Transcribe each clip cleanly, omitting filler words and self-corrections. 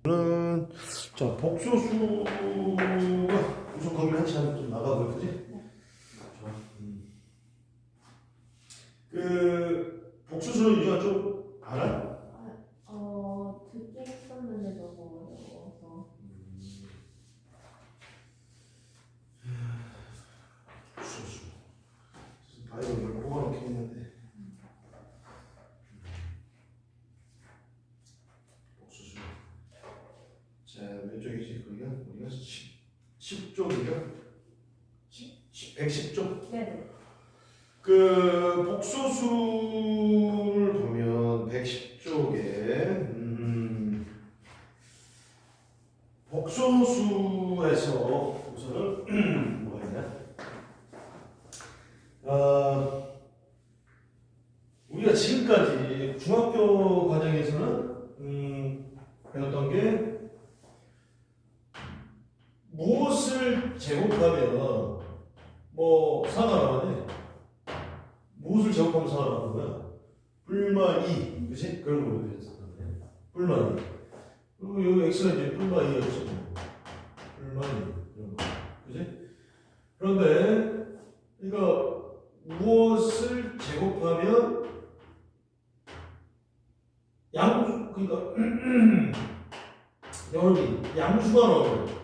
자, 복소수가 우선 거기를 한 시간 좀 나가고요, 그지? 네. 그 복소수는 유주가 좀 알아? 듣긴 했었는데 너무 어려워서. 복소수. 바이올을 뽑아놓긴 했는데. 복소수. 자, 몇 쪽이지? 거기가 우리가 10쪽이요? 110쪽? 네네. 그 복소수를 보면 110쪽에 복소수에서 우선은 뭐가 있냐? 우리가 지금까지 중학교 과정에서는 배웠던 게 무엇을 제곱하면 뭐 사가 나오네. 무엇을 제곱하면 사가 나오는 거야? 뿔마 2, 그치? 그런 걸로 배웠었던 거야. 뿔마 2. 그리고 여기 x가 이제 뿔마 2였죠. 뿔마 2 이런 거, 그치? 그런데 그러니까 무엇을 제곱하면 그러니까 여러분이 양수가 나오는 거야.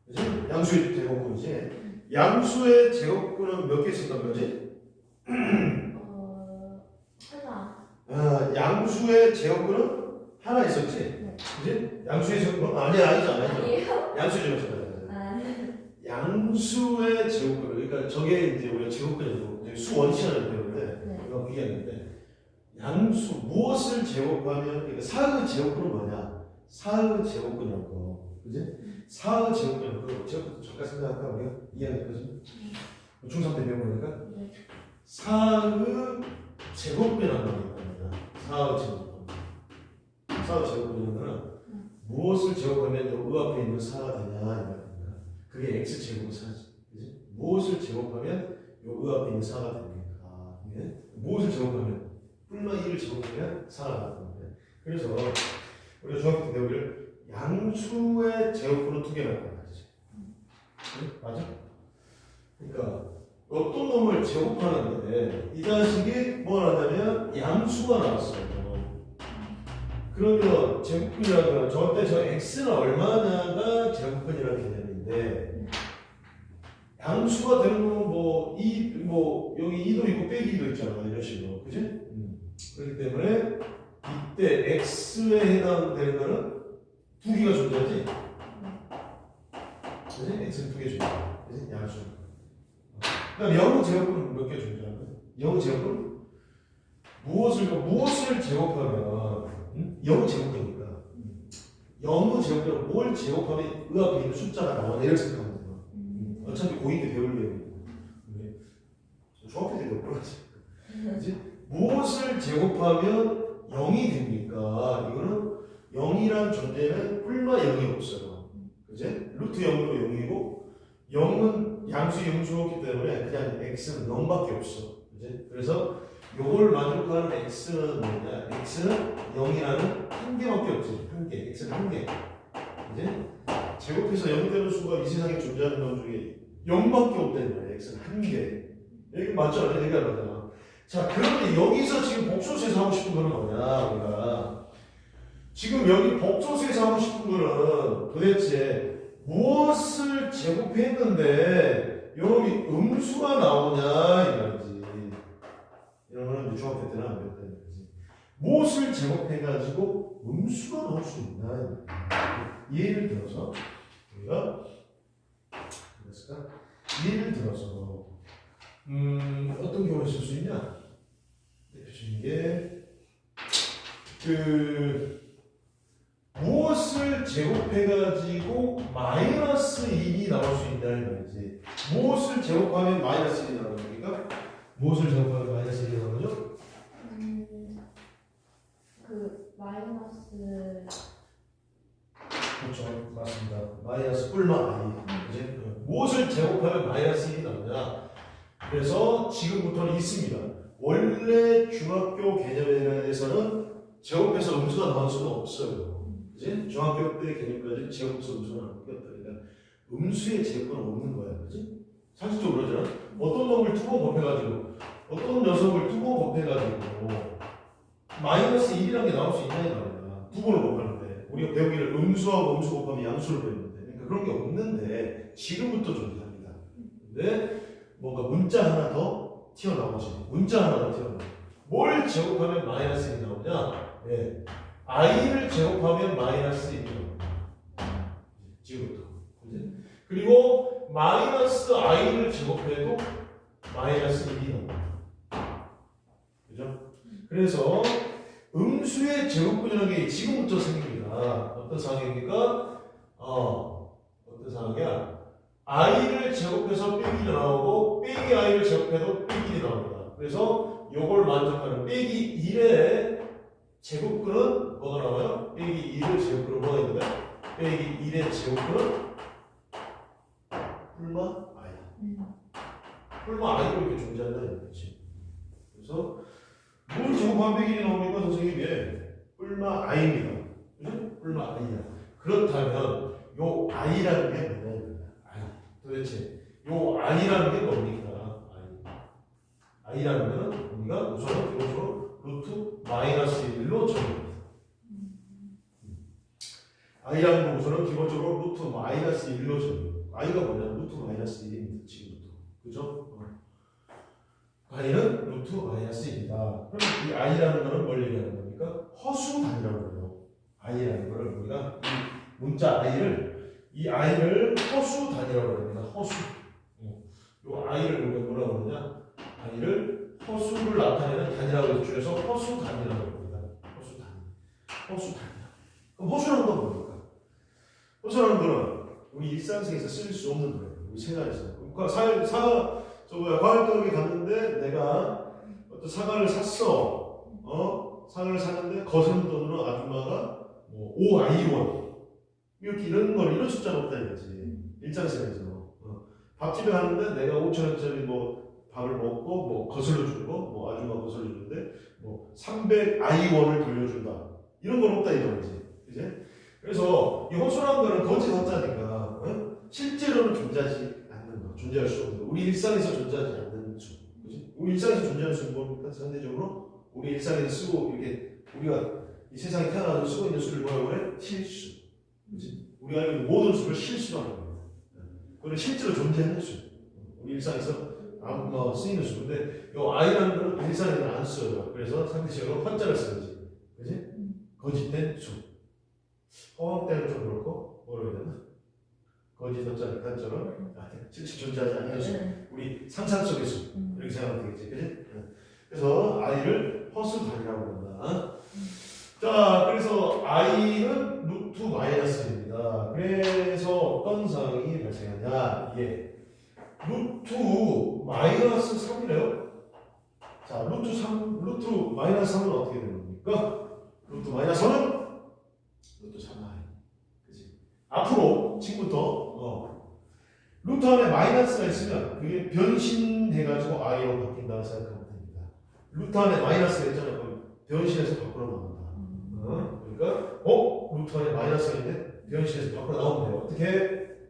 그치? 양수의 제곱근이지. 양수의 제곱근은 몇 개 있었단 말이지? 하나. 양수의 제곱근은 하나 있었지? 네. 그치? 양수의 제곱근은 아니죠. 아니에요? 양수의 제곱근. 아. 양수의 제곱근. 그러니까 저게 이제 우리가 제곱근이고 수 원시라는 배우는데 네. 이거 그게 아닌데 양수 무엇을 제곱하면 그러니까 사의 제곱근은 뭐냐? 사의 제곱근이라고. 그지? 사의 제곱근. 그 제곱근 잠깐 생각할까 우리가 이해할 거지? 중3 때 배운 거니까. 네. 사의 제곱근이라는 게 있답니다. 사의 제곱근. 사의 제곱근이라는 거는 무엇을 제곱하면 요 앞에 있는 사가 되냐 이 말입니다. 그게 x 제곱은 사지. 그지? 무엇을 제곱하면 요 앞에 있는 사가 됩니까? 예? 무엇을 제곱하면 뿔마 2를 제곱하면 사가 나는 겁니다. 그래서 우리가 중학교 때 배우기를 양수의 제곱근은 두 개라고 말이지. 맞아? 그러니까 어떤 놈을 제곱하는데 이 자식이 뭘 하냐면 양수가 나왔어요. 그러면 제곱근이라는 건 저때 저 x는 얼마냐가 제곱근이라는 개념인데 양수가 되는 건 뭐 여기 2도 있고 빼기 2도 있잖아 이런 식으로, 그지? 그렇기 때문에 이때 x에 해당되는 거는 두 개가 존재하지, 그지? x는 두 개 존재, 그지? 양수. 그럼 0 제곱은 몇 개 존재하는 거야? 0 제곱은 무엇을 제곱하면 0 제곱이니까 0 제곱은 뭘 제곱하면 그 앞에 있는 숫자가 나오냐 이렇게 생각하면 돼요. 어차피 고2 때 배울 내용이고 중학교 때 배울 거지. 그지? 무엇을 제곱하면 0이 됩니까? 이거는 0이란 존재는 뿔마 0이 없어요. 그지? 루트 0으로 0이고 0은 양수 영수였기 때문에 그냥 x는 0밖에 없어. 그지? 그래서 요걸 만족하는 x는 뭐냐? x는 0이라는 한 개밖에 없지. 한 개. x는 한 개. 그지? 제곱해서 0 되는 수가 이 세상에 존재하는 것 중에 0밖에 없다는 거야. x는 한 개. 여기 맞죠? 여기가 맞잖아. 자, 그런데 여기서 지금 복소수에서 하고 싶은 거는 뭐냐? 우리가 지금 여기 복소수에서 하고 싶은 거는 도대체 무엇을 제곱했는데 여기 음수가 나오냐 이 말이지. 이런 거는 중학교 때는 안 배웠다는 거지. 무엇을 제곱해가지고 음수가 나올 수 있나? 예를 들어서 우리가 그랬을까? 예를 들어서 어떤 경우를 쓸 수 있냐? 대표적인 게 무엇을 제곱해가지고 마이너스 1이 나올 수 있다는 거지. 무엇을 제곱하면 마이너스 1이 나오는 겁니까? 무엇을 제곱하면 마이너스 1이 나오는 거죠? 그 마이너스. 그렇죠, 맞습니다. 마이너스 뿔마 i. 그지? 무엇을 제곱하면 마이너스 1이 나오냐? 그래서 지금부터는 있습니다. 원래 중학교 개념에 대해서는 제곱해서 음수가 나올 수는 없어요. 그지? 중학교 때 개념까지 제곱수 음수는 안 바뀌었다. 그러니까 음수의 제곱은 없는 거야, 그지? 상식적으로 그러잖아. 어떤 놈을 두 번 곱해가지고 어떤 녀석을 두 번 곱해가지고 마이너스 1이라는 게 나올 수 있냐 이 말이야. 두 번을 곱하는데 우리가 배우기를 음수하고 음수 곱하면 양수를 배웠는데 그러니까 그런 게 없는데 지금부터 존재합니다. 근데 뭔가 문자 하나 더 튀어나오지. 문자 하나 더 튀어나와. 뭘 제곱하면 마이너스 1이 나오냐? 예. i를 제곱하면 마이너스 1이 나옵니다. 지금부터. 그지? 그리고 마이너스 i를 제곱해도 마이너스 1이 나옵니다. 그죠? 그래서 음수의 제곱근이라는 게 지금부터 생깁니다. 어떤 상황입니까? 어떤 상황이야? i를 제곱해서 빼기 1이 나오고 빼기 i를 제곱해도 빼기 1이 나옵니다. 그래서 요걸 만족하는 빼기 1의 제곱근은 뭐가 나와요? 빼기 1의 제곱근은 뭐가 있는데? 빼기 1의 제곱근은 뿔마 i. 뿔마 i로 이렇게 존재한다는 거지. 그래서 뭘 제곱하면 빼기 1이 나옵니까? 선생님, 예. 뿔마 i입니다. 그죠? 뿔마 i야. 그렇다면 요 i라는 게 뭐냐? i. 도대체 요 i라는 게 뭡니까? i라는 거는 우리가 우선 기본적으로 루트 마이너스 1로 정의합니다. i라는 거 우선은 기본적으로 루트 마이너스 1로 정의합니다. i가 뭐냐? 루트 마이너스 1입니다. 지금부터. 그죠? i는 루트 마이너스 1이다. 그럼 이 i라는 거는 뭘 얘기하는 겁니까? 허수 단위라고 해요. i라는 거를 우리가 이 문자 이 i를 허수 단위라고 합니다. 허수. 요 i를 우리가 뭐라고 그러냐? i를 허수를 나타내는 단위라고 줄여서 허수 단위라고 합니다. 허수 단위. 허수 단위. 그럼 허수라는 건 뭡니까? 허수라는 거는 우리 일상생에서 쓸 수 없는 거예요. 우리 생활에서. 그러니까 과일가게 갔는데 내가 어떤 사과를 샀어. 사과를 샀는데 거스름 돈으로 아줌마가 뭐 5i1 이렇게 이런 숫자는 없다 이거지. 일상생활에서. 밥집에 갔는데 내가 5,000원짜리 뭐 밥을 먹고 뭐 거슬러 주고 뭐 아줌마 거슬러 주는데 뭐 300i1을 돌려준다. 이런 건 없다 이거지. 그지? 그래서 이 허수라는 거는 거짓 허자니까 실제로는 존재하지 않는 거, 존재할 수 없는 거. 우리 일상에서 존재하지 않는 수. 그지? 우리 일상에서 존재하는 수는 뭡니까? 상대적으로 우리 일상에서 쓰고 이렇게 우리가 이 세상에 태어나서 쓰고 있는 수를 뭐라고 그래? 실수. 그지? 우리가 알고 있는 모든 수를 실수라는 겁니다. 그건 실제로 존재하는 수. 우리 일상에서 쓰이는 수. 근데 이 i라는 거는 일상에서는 안 써요. 그래서 상대적으로 한자를 쓰지. 그지? 거짓된 수. 허황 때는 좀 그렇고, 뭐라고 해야 되나? 거짓 허자를 한자로 실제 존재하지 않는 수. 우리 상상 속의 수. 이렇게 생각하면 되겠지. 그지? 그래서 i를 허수 단위라고 한다. 자, 그래서 i는 루트 마이너스 1입니다. 그래서 어떤 상황이 발생하냐? 이게 루트 마이너스 3이래요. 자, 루트 마이너스 3은 어떻게 되는 겁니까? 루트 마이너스 3은 루트 3i. 그치? 앞으로 지금부터 루트 안에 마이너스가 있으면 그게 변신돼가지고 i로 바뀐다고 생각하면 됩니다. 루트 안에 마이너스가 있잖아요. 그럼 변신해서 밖으로 나온다. 그러니까 루트 안에 마이너스가 있는데 변신해서 밖으로 나오면 돼요. 어떻게?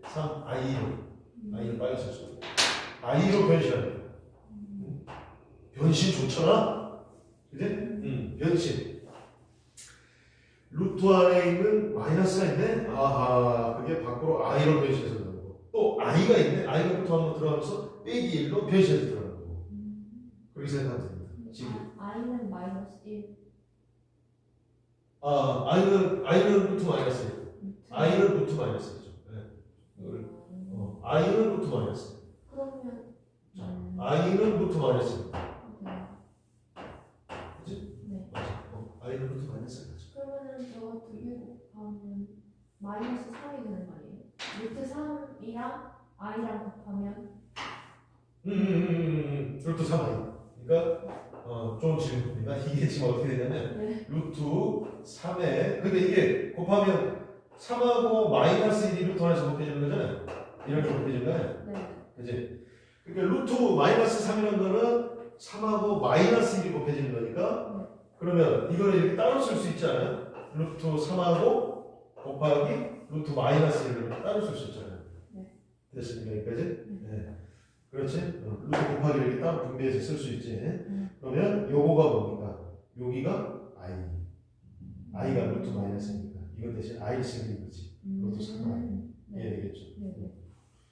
3i로 마이너스 수 i로 변신합니다. 변신 좋잖아? 그지? 변신. 루트 안에 있는 마이너스가 있네? 아하, 그게 밖으로 i로 변신해서 들어가고 또 i가 있네? i가 루트 안으로 들어가면서 빼기 1로 변신해서 들어가고 그렇게 생각하면 됩니다. 지금 i는 마이너스 1. i는 루트 마이너스 1. i는 루트 마이너스 1이죠. 네. i는 루트 마이너스 1. 그러면 i는 루트 마이너스 1. 네. 그치? 네. 맞아. i는 루트 마이너스 1. 그러면은 저거 두 개 곱하면 마이너스 3이 되는 거 아니에요? 루트 3이랑 i랑 곱하면 루트 3i. 그러니까 좋은 질문입니다. 이게 지금 어떻게 되냐면 네. 루트 3에 근데 이게 곱하면 3하고 마이너스 1이 루트 안에서 곱해지는 거잖아요. 이렇게 곱해지는 거예요. 네. 그지? 그러니까 루트 마이너스 3이라는 거는 3하고 마이너스 1이 곱해지는 거니까 그러면 이거를 이렇게 따로 쓸 수 있지 않아요? 루트 3하고 곱하기 루트 마이너스 1을 따로 쓸 수 있잖아요. 네. 됐습니까? 여기까지? 네. 그렇지? 루트 곱하기 이렇게 따로 분배해서 쓸 수 있지. 그러면 요거가 뭡니까? 여기가 i가 루트 마이너스니까 이거 대신 i를 쓰는 거지. 그것도 상관없네. 이해되겠죠?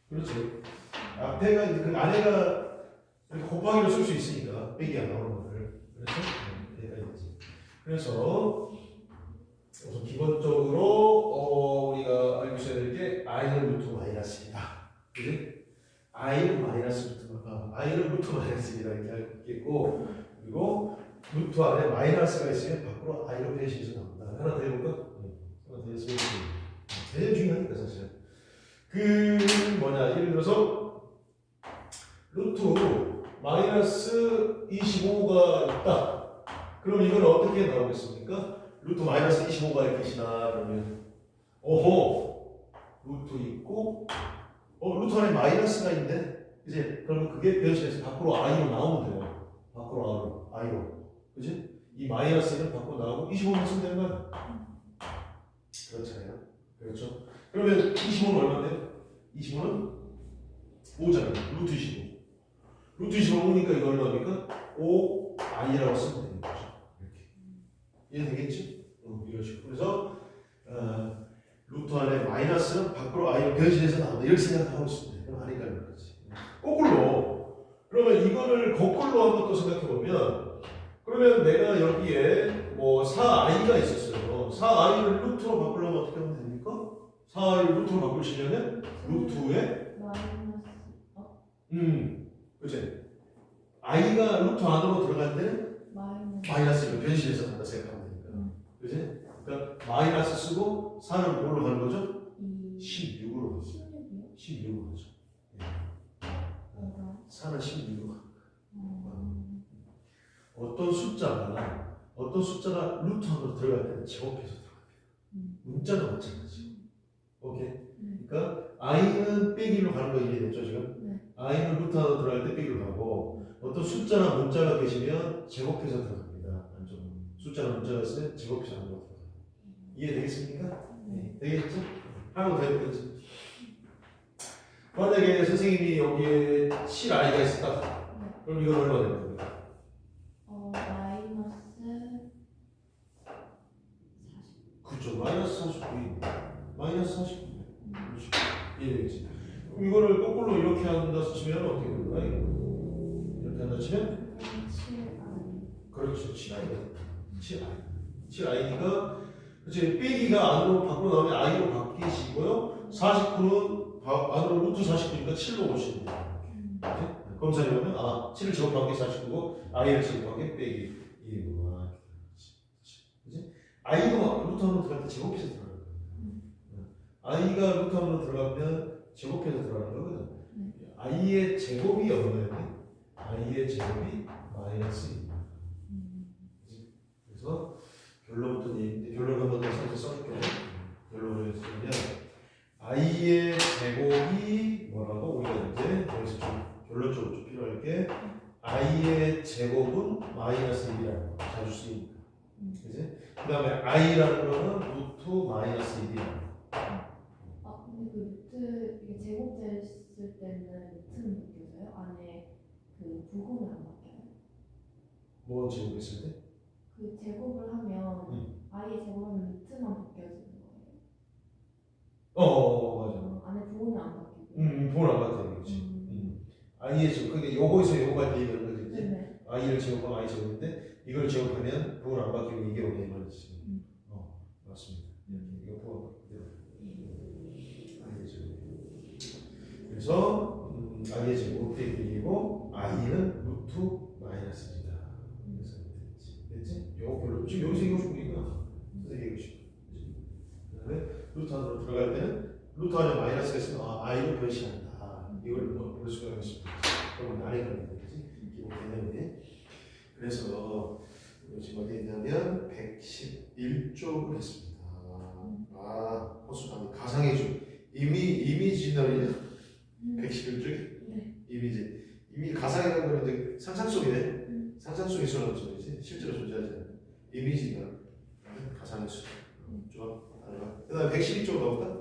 그렇지. 앞에가 이제 그 안에가 이렇게 곱하기로 쓸 수 있으니까 빼기 안 나오는 거를. 그래서 여기까지. 그래서 우선 기본적으로 우리가 알고 있어야 될 게 i는 루트 마이너스이다. 그지? i는 마이너스 i는 루트 마이너스이다 이렇게 알겠고, 그리고 루트 안에 마이너스가 있으면 밖으로 i로 배신해서 나온다. 하나 더 해볼까? 하나 더 했으면 제일 중요하니까 사실. 그 뭐냐, 예를 들어서 루트 마이너스 25가 있다. 그럼 이건 어떻게 나오겠습니까? 루트 마이너스 25가 있겠이나 그러면 오호 루트 있고 루트 안에 마이너스가 있는데 이제 그러면 그게 변신해서 밖으로 i로 나오면 돼요. 밖으로 i로 그지? 이 마이너스는 밖으로 나오고 25만 쓰면 되는 거야. 그렇잖아요. 그렇죠? 그러면 25는 얼마인데? 25는 5잖아요. 루트 25. 루트 25니까 이거 얼마입니까? 5i라고 쓰면 되는 거죠. 이렇게. 이해되겠지? 이런 식으로. 그래서 루트 안에 마이너스는 밖으로 i로 변신해서 나온다. 이렇게 생각하고 있습니다. 그럼 아니까 그런 거지. 거꾸로. 그러면 이거를 거꾸로 한번 또 생각해 보면, 그러면 내가 여기에 뭐 4i가 있었어요. 4i를 루트로 바꾸려면 어떻게 하면 됩니까? 4i를 루트로 바꾸시려면 루트에 그치? i가 루트 안으로 들어갈 때는 마이너스를 변신해서 간다 생각하면 되니까. 그치? 그러니까 마이너스 쓰고 4는 뭘로 가는 거죠? 16으로 가죠. 16으로 가죠. 4는 16으로 가는 거야. 어떤 숫자가 루트 안으로 들어갈 때는 제곱해서 들어갑니다. 문자도 마찬가지. 오케이? 그러니까 i는 빼기로 가는 거 이해됐죠 지금? i는 루트 안으로 들어갈 때 빼기로 가고, 어떤 숫자나 문자가 계시면 제곱해서 들어갑니다. 숫자나 문자가 있으면 제곱해서 안 들어갑니다. 이해되겠습니까? 네. 되겠죠? 하나 더 해보겠지. 만약에 선생님이 여기에 7i가 있었다. 그럼 이건 얼마 되는 겁니까? 그렇죠. 마이너스 49입니다. 마이너스 49. 그렇죠. 이해되겠지? 그럼 이거를 거꾸로 이렇게 한다 치면 어떻게 되는 거야? 이렇게 한다 치면? 그렇죠. 7i니까 그렇지. 빼기가 안으로 밖으로 나오면 i로 바뀌시고요. 49는 안으로 루트 49니까 7로 오시는 거예요. 검사해보면 7을 제곱한 게 49고 i를 제곱한 게 빼기 1이구나. 그렇지? i가 루트 안으로 들어갈 때 제곱해서 들어가는 거예요. i가 루트 안으로 들어가면 제곱해서 들어가는 거거든. i의 제곱이 얼마예요? i의 제곱이 마이너스 2. 그래서 결론부터 얘기인데, 결론 한번 더 써줄게요. 결론을 쓰면 i의 제곱이 뭐라고? 우리가 이제 여기서 좀 결론적으로 좀 필요할 게 i의 제곱은 마이너스 1이라고 자주 쓰입니다. 그지? 그 다음에 i라는 거는 루트 마이너스 1이라고. 근데 그 루트 이게 제곱됐을 때는 루트는 바뀌어서요? 안에 그 부분은 안 바뀌어요? 뭐 제곱했을 때? 그 제곱을 하면 i의 제곱은 루트만 바뀌어지는 거예요? 맞아. 안에 부분은 안 바뀌고. 부분 안 바뀌는 거지. i의 제곱. 그러니까 요거에서 요거가 대입하는 거지. 네네. i를 제곱하면 i 제곱인데 이걸 제곱하면 부분 안 바뀌고 이게 오게만 있습니다. 맞습니다. 이거 부분 i의 제곱. 그래서 i의 제곱 대입이고 i는 루트 마이너스 1이다. 그래서 됐지? 요거 별로 지금 여기서 이거 중이구나. 선생님 이거 중. 그다음에 루트 안으로 들어갈 때는 루트 안에 마이너스가 있으면 i로 변신한다. 이걸 볼 수가 있습니다. 그러면 안에 가는 거지. 기본 개념이. 그래서 지금 어디 있냐면 111쪽을 했습니다. 호수담이 가상해준 이미지너리 111쪽이 이미 가상이라는 거는 이제 상상 속이네. 상상 속에서 나오는 소리지. 실제로 존재하지 않는 이미지너리 가상의 수. 좋아. 그 다음에 112쪽 넣을까?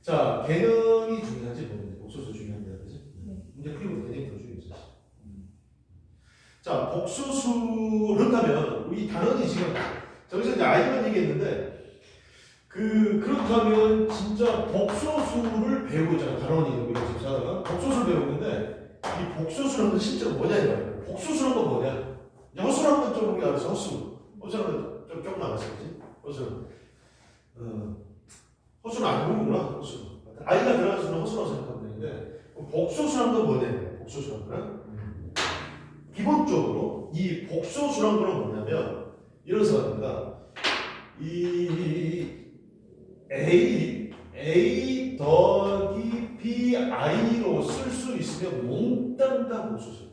자, 개념이 중요하지 뭐는데 복소수 중요한데 그지? 네. 문제 풀이보다 개념이 더 중요하지. 자, 복소수 그렇다면 우리 단원이 지금 저기서 이제 아이만 얘기했는데 그렇다면 진짜 복소수를 배우고 있잖아. 단원이 우리가 지금 사다가 복소수를 배우는데 이 복소수라는 건 실제로 뭐냐 이거야. 복소수라는 건 뭐냐? 이제 허수라는 건 좀 우리가 알아서 허수는 좀 조금 알았어, 그지? 허수는 허수는 안 보는구나. 허수. 아이가 들어가는 수는 허수라고 생각하면 되는데 복소수라는 건 뭐냐? 복소수라는 거는 기본적으로 이 복소수란 거는 뭐냐면 이런 생각입니다. 이 A 더하기 BI로 쓸 수 있으면 몽땅 다 복소수.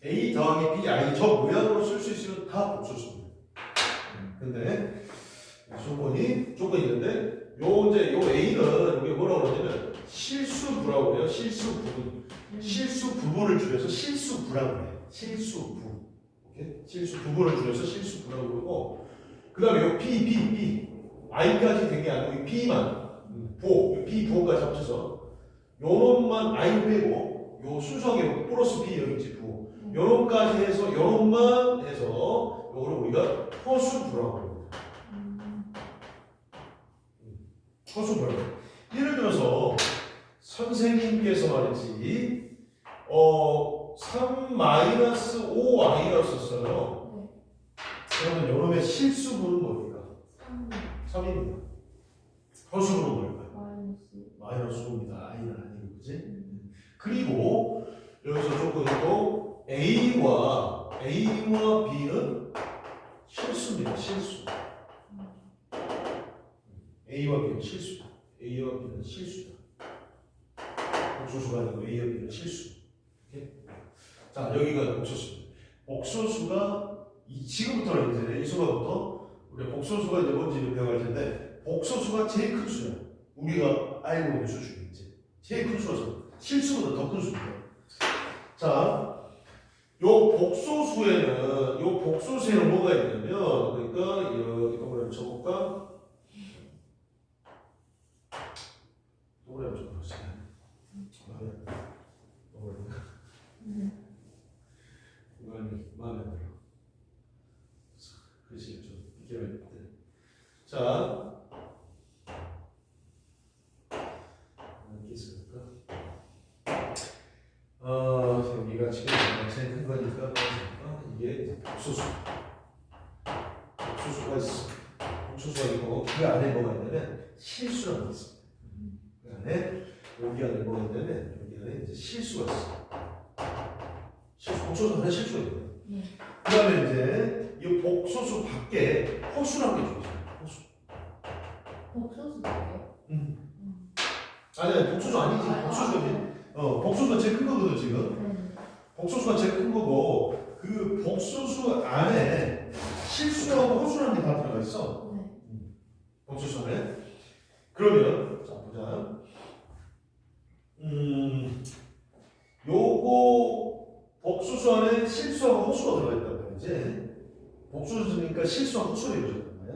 A 더하기 BI 저 모양으로 쓸 수 있으면 다 복소수입니다. 근데 조건이 있는데 이제 요 A는 우리가 뭐라고 그러냐면 실수부라고 해요. 실수부분을 줄여서 실수부라고 해요. 실수부. 오케이? 실수부분을 줄여서 실수부라고 그러고 그 다음에 요 B I까지 된 게 아니고 이 B만 B 부호까지 합쳐서 요놈만 I 빼고 요 순수하게 플러스 B 여기 있지 부 요놈까지 해서 요놈만 해서 요거를 우리가 허수부라고 합니다. 허수부라고. 예를 들어서 선생님께서 말이지 3-5i라고 썼어요. 그러면 요놈의 실수분은 뭡니까? 3입니다. 허수분은 뭘까요? 마이너스 5입니다. i는 아니고 그지? 그리고 여기서 조금 또 A와 B는 실수입니다. 실수. A와 B는 실수. A와 B는 실수다. 복소수가 아니고 A와 B는 실수. 오케이? 자, 여기가 복소수입니다. 복소수가 지금부터는 이제 이 수가부터 우리 복소수가 이제 뭔지를 배워갈 텐데 복소수가 제일 큰 수야. 우리가 알고 있는 수 중에 이제 제일 큰 수라서 실수보다 더 큰 수입니다. 자, 요 복소수에는 뭐가 있냐면 그러니까 이거를 쳐볼까? 동그라미 좀 보세요. 마음에 안 들어. 글씨 좀 비켜야 돼. 자, 이렇게 있을까? 여기가 지금 제일 큰 거니까 이게 복소수가 있어. 복소수가 있고 그 안에 뭐가 있냐면 실수라는 게 있어. 그 안에 여기 안에 뭐가 있냐면 여기 안에 이제 실수가 있어. 복소수 안에 실수가 있거든. 그 다음에 이제 이 복소수 밖에 허수라는 게 좀 있어요. 허수. 복소수예요? 아니 복소수 아니지. 복소수가 복소수가 제일 큰 거거든 지금. 복소수가 제일 큰 거고 그 복소수 안에 실수하고 허수라는 게 다 들어가 있어. 복소수 안에. 그러면 자 보자. 요거 복소수 안에 실수하고 허수가 들어가 있단 말이지. 복소수니까 실수하고 허수가 이루어졌단 말이야.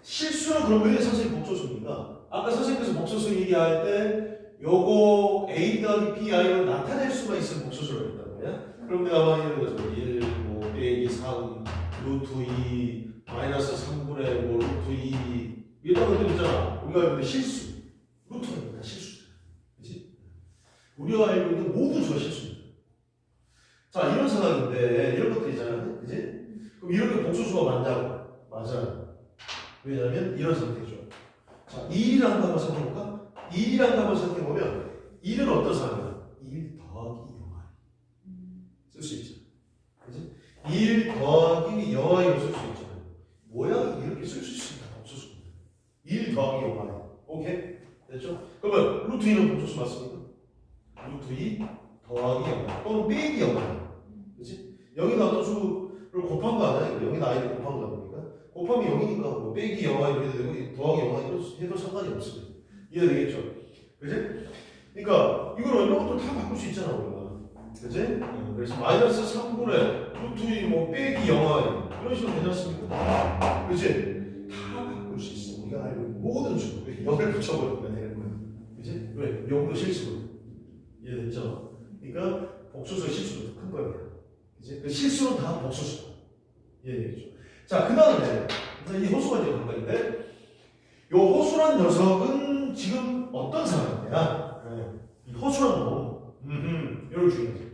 실수는 그럼 왜 선생님 복소수입니까? 아까 선생님께서 복소수 얘기할 때 요거 A 더하기 BI로 나타낼 수가 있는 복소수를 했단 말이야. 그럼 내가 아마 예를 들어서 1, 뭐 빼기 3, 루트 2, 마이너스 3분의 뭐 루트 2 이런 것들 있잖아. 우리가 알고 있는 실수. 루트는 다 실수잖아. 그치? 우리가 알고 있는 모든 수가 실수입니다. 자, 이런 상황인데 이런 것들 있잖아. 그치? 그럼 이렇게 복소수가 맞냐고? 맞아요. 왜냐하면 이런 상태죠. 자, 1이라는 거 한번 생각해볼까? 1이라는 거 한번 생각해보면 1은 어떤 상황이야? 1 더하기 0i 쓸 수 있죠. 그치? 1 더하기 0i로 쓸 수 있잖아요. 모양이 이렇게 쓸 수 있습니다. 복소수입니다. 1 더하기 0i. 오케이? 됐죠? 그러면 루트 2는 복소수 맞습니까? 루트 2 더하기 0i 또는 빼기 0i. 그치? 여기다 어떤 수를 곱한 거 아니야? 여기다 i를 곱한 거 보니까 곱하면 0이니까 뭐 빼기 0i로 해도 되고 더하기 0i로 해도 상관이 없습니다. 이해되겠죠? 그치? 그러니까 이걸 이런 것도 다 바꿀 수 있잖아 우리가. 그치? 그래서 마이너스 3분의 루트 2 뭐 빼기 0i 이런 식으로 괜찮습니까? 그치? 다 바꿀 수 있어. 우리가 알고 있는 모든 수로 영을 붙여버리면 되는 거야. 그지? 왜? 영도 실수거든. 이해됐죠? 그러니까 복수수 실수도 큰 거야. 그지? 그 실수는 다 복수수다. 이해되겠죠? 자, 그 다음에 이 호수가 이제 관건인데 이 호수란 녀석은 지금 어떤 상황이냐? 이 호수란 놈. 이걸 중요해요.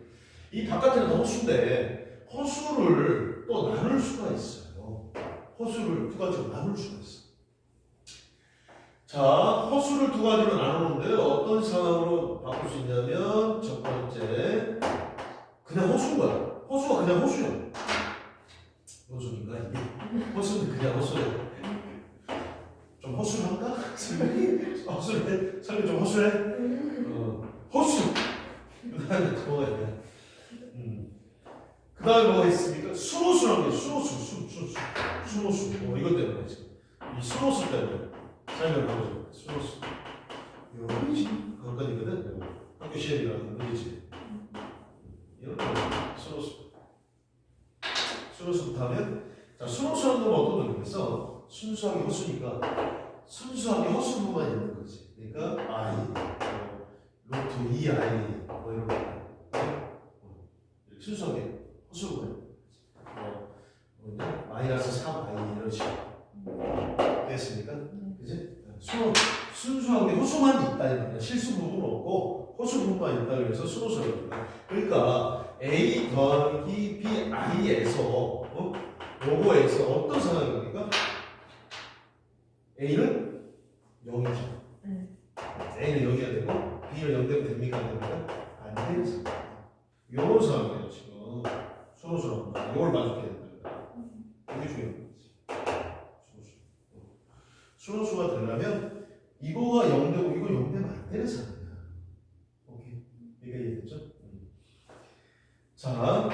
이 바깥에는 다 호수인데 호수를 또 나눌 수가 있어요. 호수를 두 가지로 나눌 수가 있어. 자, 호수를 두 가지로 나누는데 어떤 상황으로 바꿀 수 있냐면 첫 번째 그냥 호수인 거야. 호수가 그냥 호수야. 호수인가 이게? 호수는 그냥 호수야. 좀 호수를 할까? 호수를 해? 설명 좀 호수해? 호수! 그 다음에 뭐가 있냐? 그 다음에 뭐가 있습니까? 순호수라는 게 순호수. 이것 때문에 지금. 이 순호수 때문에 설명을 하고 있어. 순호수. 이거 관건이거든? 학교 시험이라는 거 그지? 이런 거 순호수. 순호수부터 하면 자, 순호수라는 건 어떤 놈이겠어? 순수하게 호수니까 순수하게 호수부만 있는 거지. 그러니까 I, 루트 2I 뭐 이런 거 이렇게 순수하게 호수부만 있는 거지. 마이너스 3I 이런 식으로 됐습니까? 그지? 순수하게 호수만 있다 이거야. 실수 부분 없고 호수 부분만 있다 그래서 순호수라고 그래. 그러니까 A 더하기 BI에서 요거에서 어떤 상황이 겁니까? A는 0이죠. A는 0이어야 되고 B는 0 되면 됩니까? 안 됩니까? 안 되는 상황. 요런 상황이에요 지금. 순호수라고 합니다. 요걸 만족해야 된다. 이게 중요한 거지. 순호수가 되려면 이거가 0 되고 이거 0 되면 안 되는 상황이야. 오케이. 이게 이해됐죠? 자,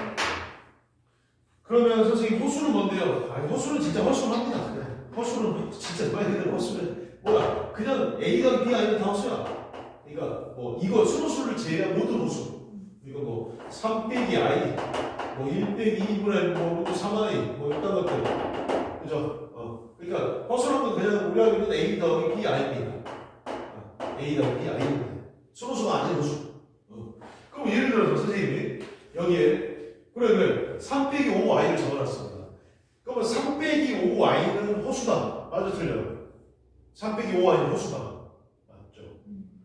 그러면 선생님 호수는 뭔데요? 아니, 호수는 진짜 호수합니다. 그래. 호수는 진짜 말 그대로 호수는 뭐야? 그냥 A가 B 아니면 다 호수야. 그러니까 뭐 이거 순호수를 제외한 모든 호수. 이거 뭐 3 빼기 I, 뭐 1 빼기 2분의 뭐 3I, 뭐 이딴 것들. 그죠? 그러니까 호수란 건 그냥 우리가 있는 A 더하기 B I입니다. A 더하기 B I입니다. 순호수가 아닌 호수. 그럼 예를 들어서 선생님이 여기에 그래 3 빼기 5i를 적어놨습니다. 그러면 3 빼기 5i는 호수다. 맞아 틀려? 3 빼기 5i는 호수다. 맞죠?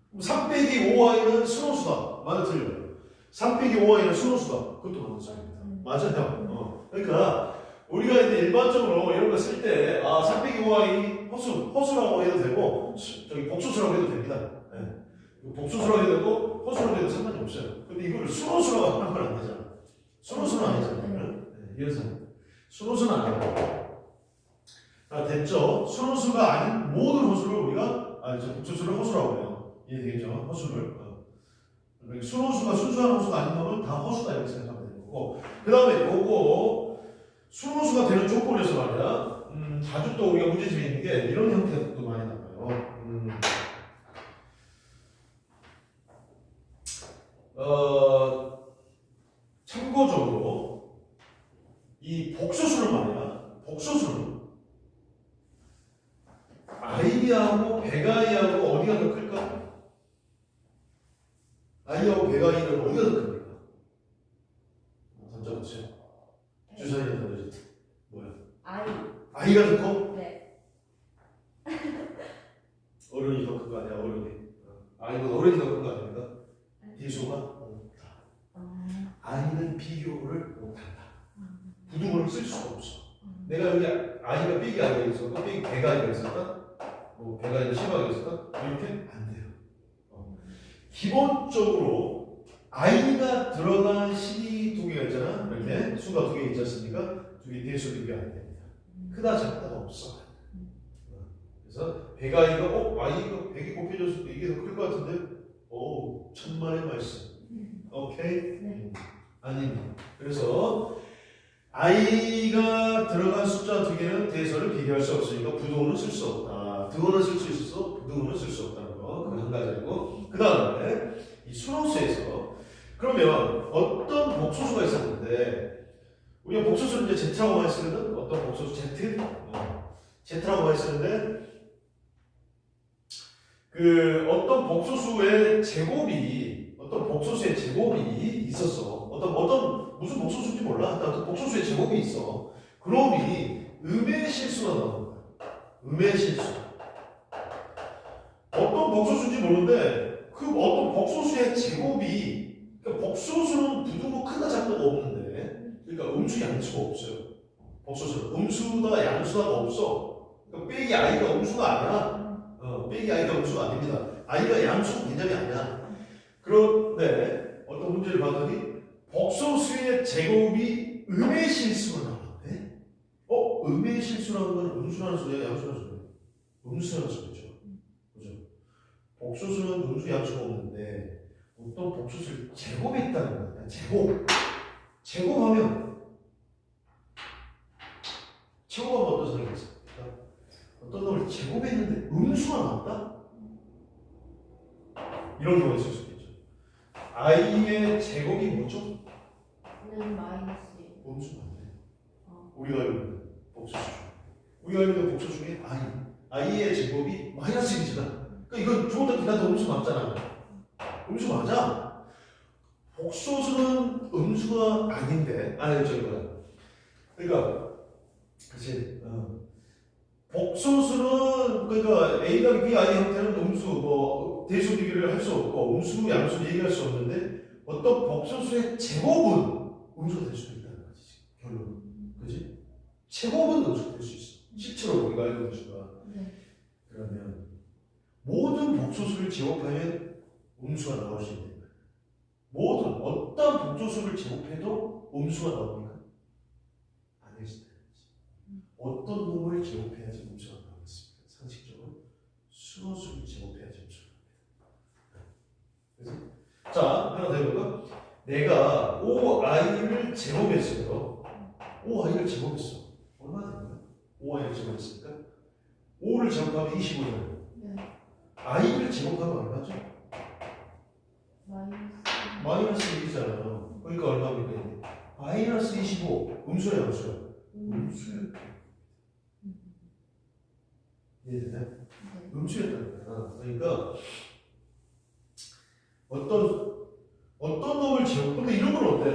그럼 3 빼기 5i는 순호수다. 맞아 틀려? 3 빼기 5i는 순호수다. 그것도 맞는 소리입니다. 맞아요. 그러니까 우리가 이제 일반적으로 이런 거 쓸 때 3 빼기 5i 호수라고 해도 되고 저기 복수수라고 해도 됩니다. 네. 복수수라고 해도 되고 호수라고 해도 상관이 없어요. 근데 이거를 순호수라고 하는 건 안 되잖아. 순호수는 아니잖아요. 이래서 순호수는 아니에요. 됐죠? 순호수가 아닌 모든 호수를 우리가 복수수를 호수라고 해요. 이해되겠죠? 호수를. 순호수가 순수한 호수가 아닌 놈은 다 호수다 이렇게 생각하면 되는 거고. 그 다음에 요거 순호수가 되는 조건에서 말이야. 자주 또 우리가 문제집에 있는 게 이런 형태도 많이 나와요. 참고적으로 이 복소수는 말이야. 복소수는 i하고 백i하고 어디가 더 클까? i하고 백i는 어디가 더 큽니까? 던져보세요. 주사위를 던져주세요. 뭐야? i가 더 커? 네. 어른이 더 큰 거 아니야? 어른이. 이건 어른이 더 큰 거 아닙니까? 비수가 i는 비교를 못한다. 부등호를 쓸 수가 없어. 내가 여기 i가 삐기 아이가 있었다, 삐기 배가 아이가 있었다, 뭐 배가 아이가 심하게 있었다, 이렇게 안 돼요. 기본적으로 i가 들어간 식이 두 개가 있잖아. 이렇게 수가 두 개 있지 않습니까? 두 개 대수 비교 안 됩니다. 크다 작다가 없어. 그래서 배가 아이가 i가 100이 곱해졌을 때 이게 더 클 것 같은데, 천만의 말씀. 오케이? 네. 아닙니다. 그래서 i가 들어간 숫자 두 개는 대서를 비교할 수 없으니까 부등호는 쓸 수 없다. 등호는 쓸 수 있어서 부등호는 쓸 수 없다는 거. 그 한 가지고. 그 다음에 이 순호수에서 그러면 어떤 복소수가 있었는데 우리가 복소수는 이제 Z라고 많이 쓰거든. 어떤 복소수 Z? Z라고 했었는데 그 어떤 복소수의 제곱이 있었어. 무슨 복소수인지 몰라. 어떤 복소수의 제곱이 있어. 그놈이 음의 실수가 나오는 거야. 음의 실수. 어떤 복소수인지 모르는데 그 어떤 복소수의 제곱이 그러니까 복소수는 부등호 크다 작다가 없는데 그러니까 음수 양수가 없어요. 복소수는 음수다 양수다가 없어. 그러니까 빼기 i가 음수가 아니야. 빼기 i가 음수가 아닙니다. i가 양수 개념이 아니야. 그런데 어떤 문제를 봤더니 복소수의 제곱이 음의 실수가 나오는데 음의 실수라는 건 음수라는 소리야, 양수라는 소리야? 음수라는 소리죠. 그죠? 복소수는 음수 양수가 없는데 어떤 복소수를 제곱했다는 거야. 제곱하면 어떤 상황이 있습니까? 어떤 놈을 제곱했는데 음수가 나왔다? 이런 경우가 있을 수 있겠죠. i의 제곱이 뭐죠? 마이너스 음수 맞네. 우리가 알고 있는 복수 중. 우리가 알고 있는 복수 중에 i의 제곱이 마이너스 1이잖아. 그러니까 이건 주어다 기나도 음수 맞잖아. 음수 맞아. 복소수는 음수가 아닌데, 그러니까, 그치. 복소수는, 그러니까 A 더하기 B, I 형태는 음수, 대수 비교를 할 수 없고, 음수, 양수 얘기할 수 없는데, 어떤 복소수의 제곱은 음수가 될 수도 있다는 거지, 결론은. 그지? 제곱은 음수가 될 수 있어. 실제로 우리가 알고 있는 수가. 그러면, 모든 복소수를 제곱하면 음수가 나올 수 있는 거야. 어떤 복소수를 제곱해도 음수가 나옵니까? 아니지. 어떤 놈을 제곱해야지 음수가 나오겠습니까? 상식적으로 수소수를 제곱해야지 음수가 나옵니다. 그래서 자, 하나 더 해볼까? 내가 5i를 제곱했어요. 5i를 제곱했어. 얼마 되나요? 5i를 제곱했으니까 5를 제곱하면 25잖아요. i를 제곱하면 얼마죠? 마이너스 1이잖아요. 그러니까 얼마입니까? 마이너스 25. 음수야, 양수야? 음수야. 이해되나요? 음수였다는 거야. 그러니까 어떤 놈을 제곱, 근데 이런 건 어때?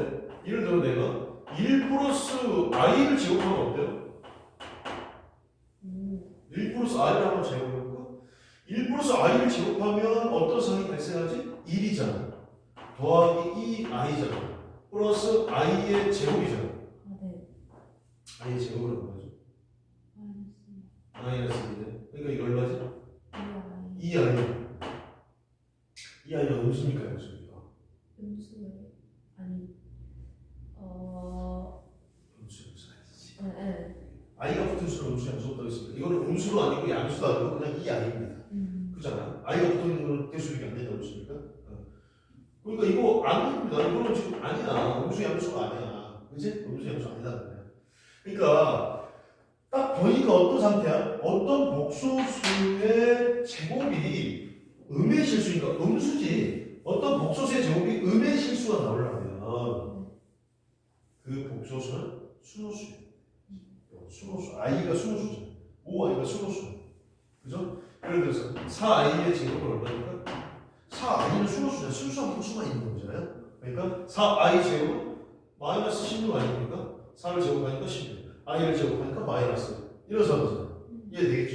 예를 들어 내가 1 플러스 i를 제곱하면 어때요? 1 플러스 i를 한번 제곱해볼까? 1 플러스 i를 제곱하면 어떤 상황이 발생하지? 1이잖아. 더하기 2i잖아. 플러스 i의 제곱이잖아. i의 제곱은 얼마죠? 마이너스 1이네. 그러니까 이거 얼마지? 2i. 2i가 음수입니까? 양수입니까? 음수요? 아니 음수 아니지. i가 붙은 수는 음수 양수 없다고 했습니다. 이거는 음수도 아니고 양수도 아니고 그냥 2i입니다. 그잖아. i가 붙은 거는 대수비가 안 된다고 했습니까? 그러니까 이거 아닙니다. 이거는 지금 아니야. 음수 양수가 아니야. 그지? 음수 양수 아니다는 거야. 그러니까 딱 보니까 어떤 상태야? 어떤 복소수의 제곱이 음의 실수인가? 음수지. 어떤 복소수의 제곱이 음의 실수가 나오려면 그 복소수는 순호수예요. 순호수. i가 순호수잖아. 5i가 순호수야. 그죠? 예를 들어서 4i의 제곱은 얼마입니까? 4i는 순호수잖아. 순수한 복수만 있는 거잖아요. 그러니까 4i 제곱은 마이너스 16 아닙니까? 4를 제곱하니까 16. i를 제곱하니까 마이너스. 이래서 하잖아. 이해되겠죠?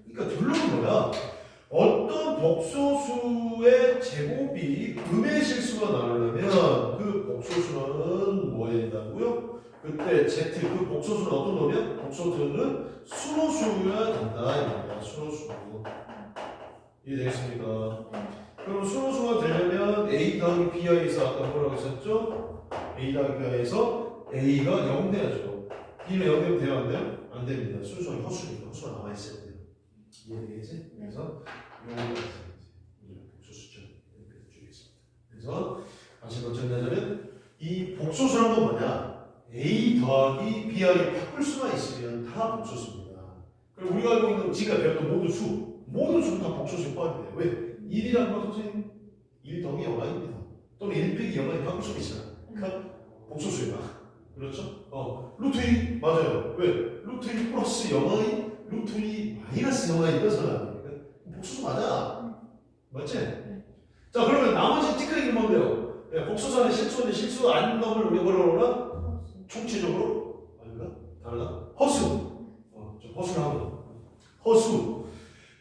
그러니까 결론은 뭐야? 어떤 복소수의 제곱이 음의 실수가 나오려면 그 복소수는 뭐 해야 된다고요? 그때 z 그 복소수는 어떤 놈이야? 복소수는 순호수여야 된다. 이거야. 순호수. 이해되겠습니까? 그럼 순호수가 되려면 a 더하기 bi에서 아까 뭐라고 했었죠? a 더하기 bi에서 a가 0 돼야죠. b는 0 되면 돼요? 안 돼요? 안 됩니다. 순수는 허수니까 허수가 남아있어야 돼요. 이해되겠지? 그래서 이렇게 복소수죠. 이렇게 주겠습니다. 그래서 다시 걱정되자면 이 복소수란 건 뭐냐? a 더하기 bi를 바꿀 수만 있으면 다 복소수입니다. 그리고 우리가 알고 있는 지금까지 배웠던 모든 수는 다 복소수에 포함돼요. 왜? 1이라는 건 선생님 1 더하기 0입니다. 또는 1 빼기 0이 바꿀 수 있잖아. 그러니까 복소수예요. 그렇죠? 루트 2 맞아요. 왜? 루트 2 플러스 0의 루트 2 마이너스 0가 이거서는 안 됩니까? 복수수 맞아. 맞지? 자, 그러면 나머지 찌끄레기 뭔데요? 예, 복수수 안에 실수인데 실수 안 넘을 우리가 뭐라고 그러나? 총체적으로? 아닌가? 다르나? 허수. 좀 허수라고. 허수.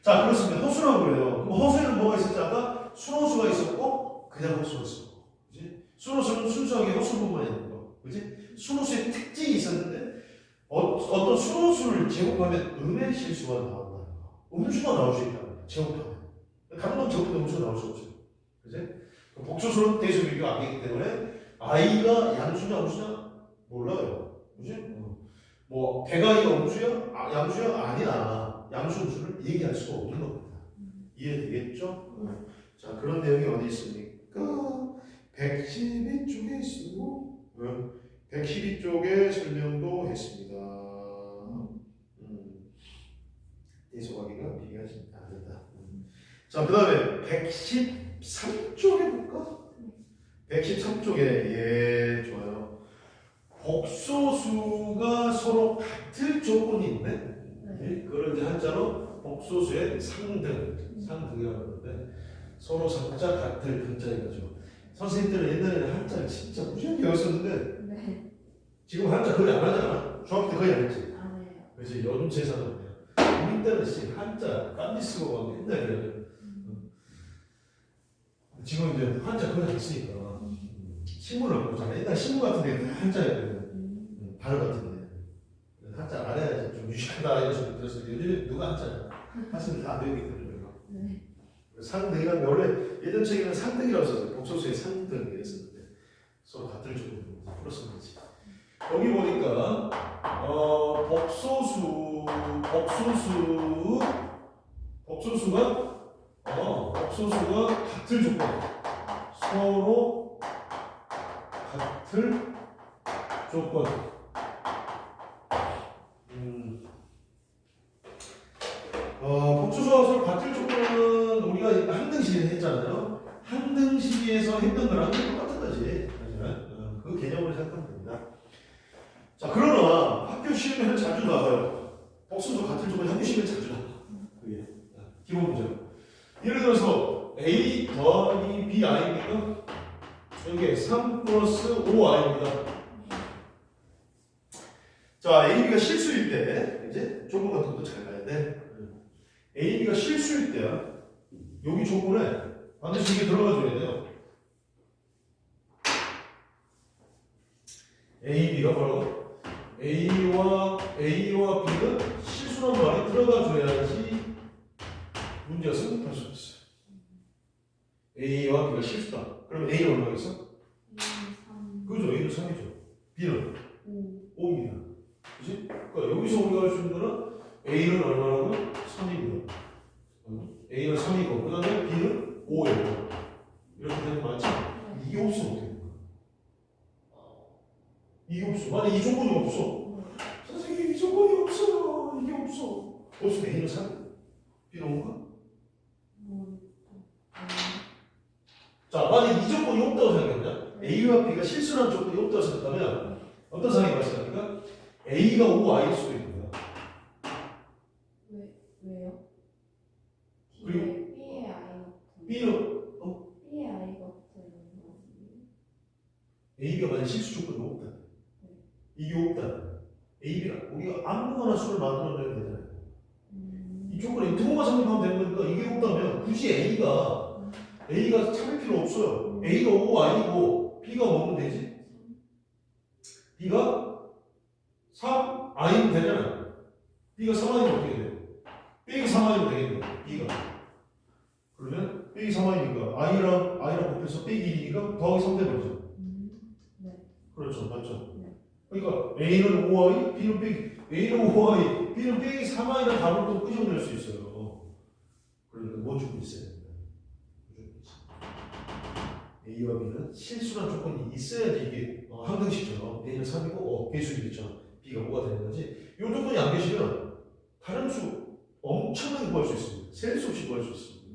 자, 그렇습니다. 허수라고 그래요. 그럼 허수에는 뭐가 있었지? 아까 순호수가 있었고, 그냥 허수가 있었고. 그지? 순호수는 순수하게 허수 부분에 있는 거. 그지? 순호수의 특징이 있었는데, 어떤 순호수를 제곱하면 음의 실수가 나온다는 거. 음수가 나올 수 있다는 거야. 제곱하면. 가능한 제곱도 음수가 나올 수 없죠. 그지? 복수수는 대수 비교가 안 되기 때문에, 아이가 양수냐, 음수냐? 몰라요. 그지? 뭐, 대가이가 음수야? 양수야? 아니야. 양수, 음수를 얘기할 수가 없는 겁니다. 이해되겠죠? 자, 그런 내용이 어디 있습니까? 112쪽에 있어요. 112쪽에 설명도 했습니다. 대소하기가 비교하지 않는다. 자, 그 다음에 113쪽에 볼까? 113쪽에, 예, 좋아요. 복소수가 서로 같을 조건이 있네. 그걸 이제 한자로 복소수의 상등이라고 하는데, 서로 상자 같을 근자이거죠. 선생님들은 옛날에는 한자를 진짜 무지하게 배웠었는데, 지금 한자 거의 안 하잖아. 중학교 때 거의 안 했지. 안 해요. 그래서 요즘 세상은 우리 때는 한자 깐지 쓰고 막 옛날에 지금 이제 한자 거의 안 쓰니까 신문을 보잖아. 옛날 신문 같은 데는 한자였거든. 발음 같은 데 한자 안 해야지 좀 유식하다 이런 소리 들었을 때 요즘에 누가 한자냐. 사실 다 안 배우기 때문에. 상등이라는 게 원래 예전 책에는 상등이라고 썼어요. 복소수의 상등 이랬었는데 서로 같을 정도로 풀었던 거지. 여기 보니까 복소수가 같을 조건, 서로 같을 조건. 복수수가 서로 같을 조건은 우리가 항등식에서 했잖아요. 항등식에서 했던 거랑 똑같은 거지. 그 개념으로 생각하면 됩니다. 자, 그러나 학교 시험에는 자주 나와요. 복수수 같을 조건이 학교 시험에 자주 나와. 그게 기본 문제. 예를 들어서 A 더하기 BI입니까? 여기 3 플러스 5I입니다. 자, A, B가 실수일 때, 이제 조건 같은 것도 잘 가야 돼. A, B가 실수일 때야. 여기 조건에 반드시 이게 들어가줘야 돼요. A, B가 뭐라고? A와 B는 실수란 말이 들어가줘야지 문제가 성립할 수 있어요. A와 B가 실수다. 그럼 A는 얼마가 있어? 3. 그죠? A는 3이죠. B는 5입니다. 그지? 그러니까 여기서 우리가 할 수 있는 거는 A는 얼마라고? 3이고요. A는 3이고, 그 다음에 B는 5예요. 이렇게 되는 거 맞지? 이게 없으면 어떻게 되는 거야? 이게 없어. 만약 이 조건이 없어. 선생님, 이 조건이 없어요. 이게 없어. 없으면 A는 3, B는 5가? 자, 만약 이 조건이 없다고 생각했냐? A와 B가 실수라는 조건이 없다고 생각하면 어떤 상황이 발생합니까? A가 5I일 수도 있는 거야. 왜요? 그리고 B의 I 같은. B는 B의 I 같은 거지. A가 만약 실수 조건이 없다. 이게 없다. A가 우리가 아무거나 수를 만들어내면 되잖아요. 이 조건에 두고만 성립하면 되는 거니까 이게 없다면 굳이 A가 참을 필요 없어요. A가 5I고 B가 뭐면 되지? B가 3I면 되잖아요. B가 3I면 어떻게 돼요? 빼기 3I면 되겠네요. B가. 그러면 빼기 3I니까 I랑 곱해서 빼기 1이니까 더하기 3 되버리죠. 그렇죠. 맞죠? 그러니까 A는 5i, B는 A는 5i, B는 빼기 3i라는 답을 또 끄집어낼 수 있어요. 그러니까 무조건 있어야 됩니다. A와 B는 실수란 조건이 있어야지 이게 항등식처럼 A는 3이고 배수이겠죠. B가 5가 되는 거지. 이 조건이 안 계시면 다른 수 엄청나게 구할 수 있습니다. 셀 수 없이 구할 수 있습니다.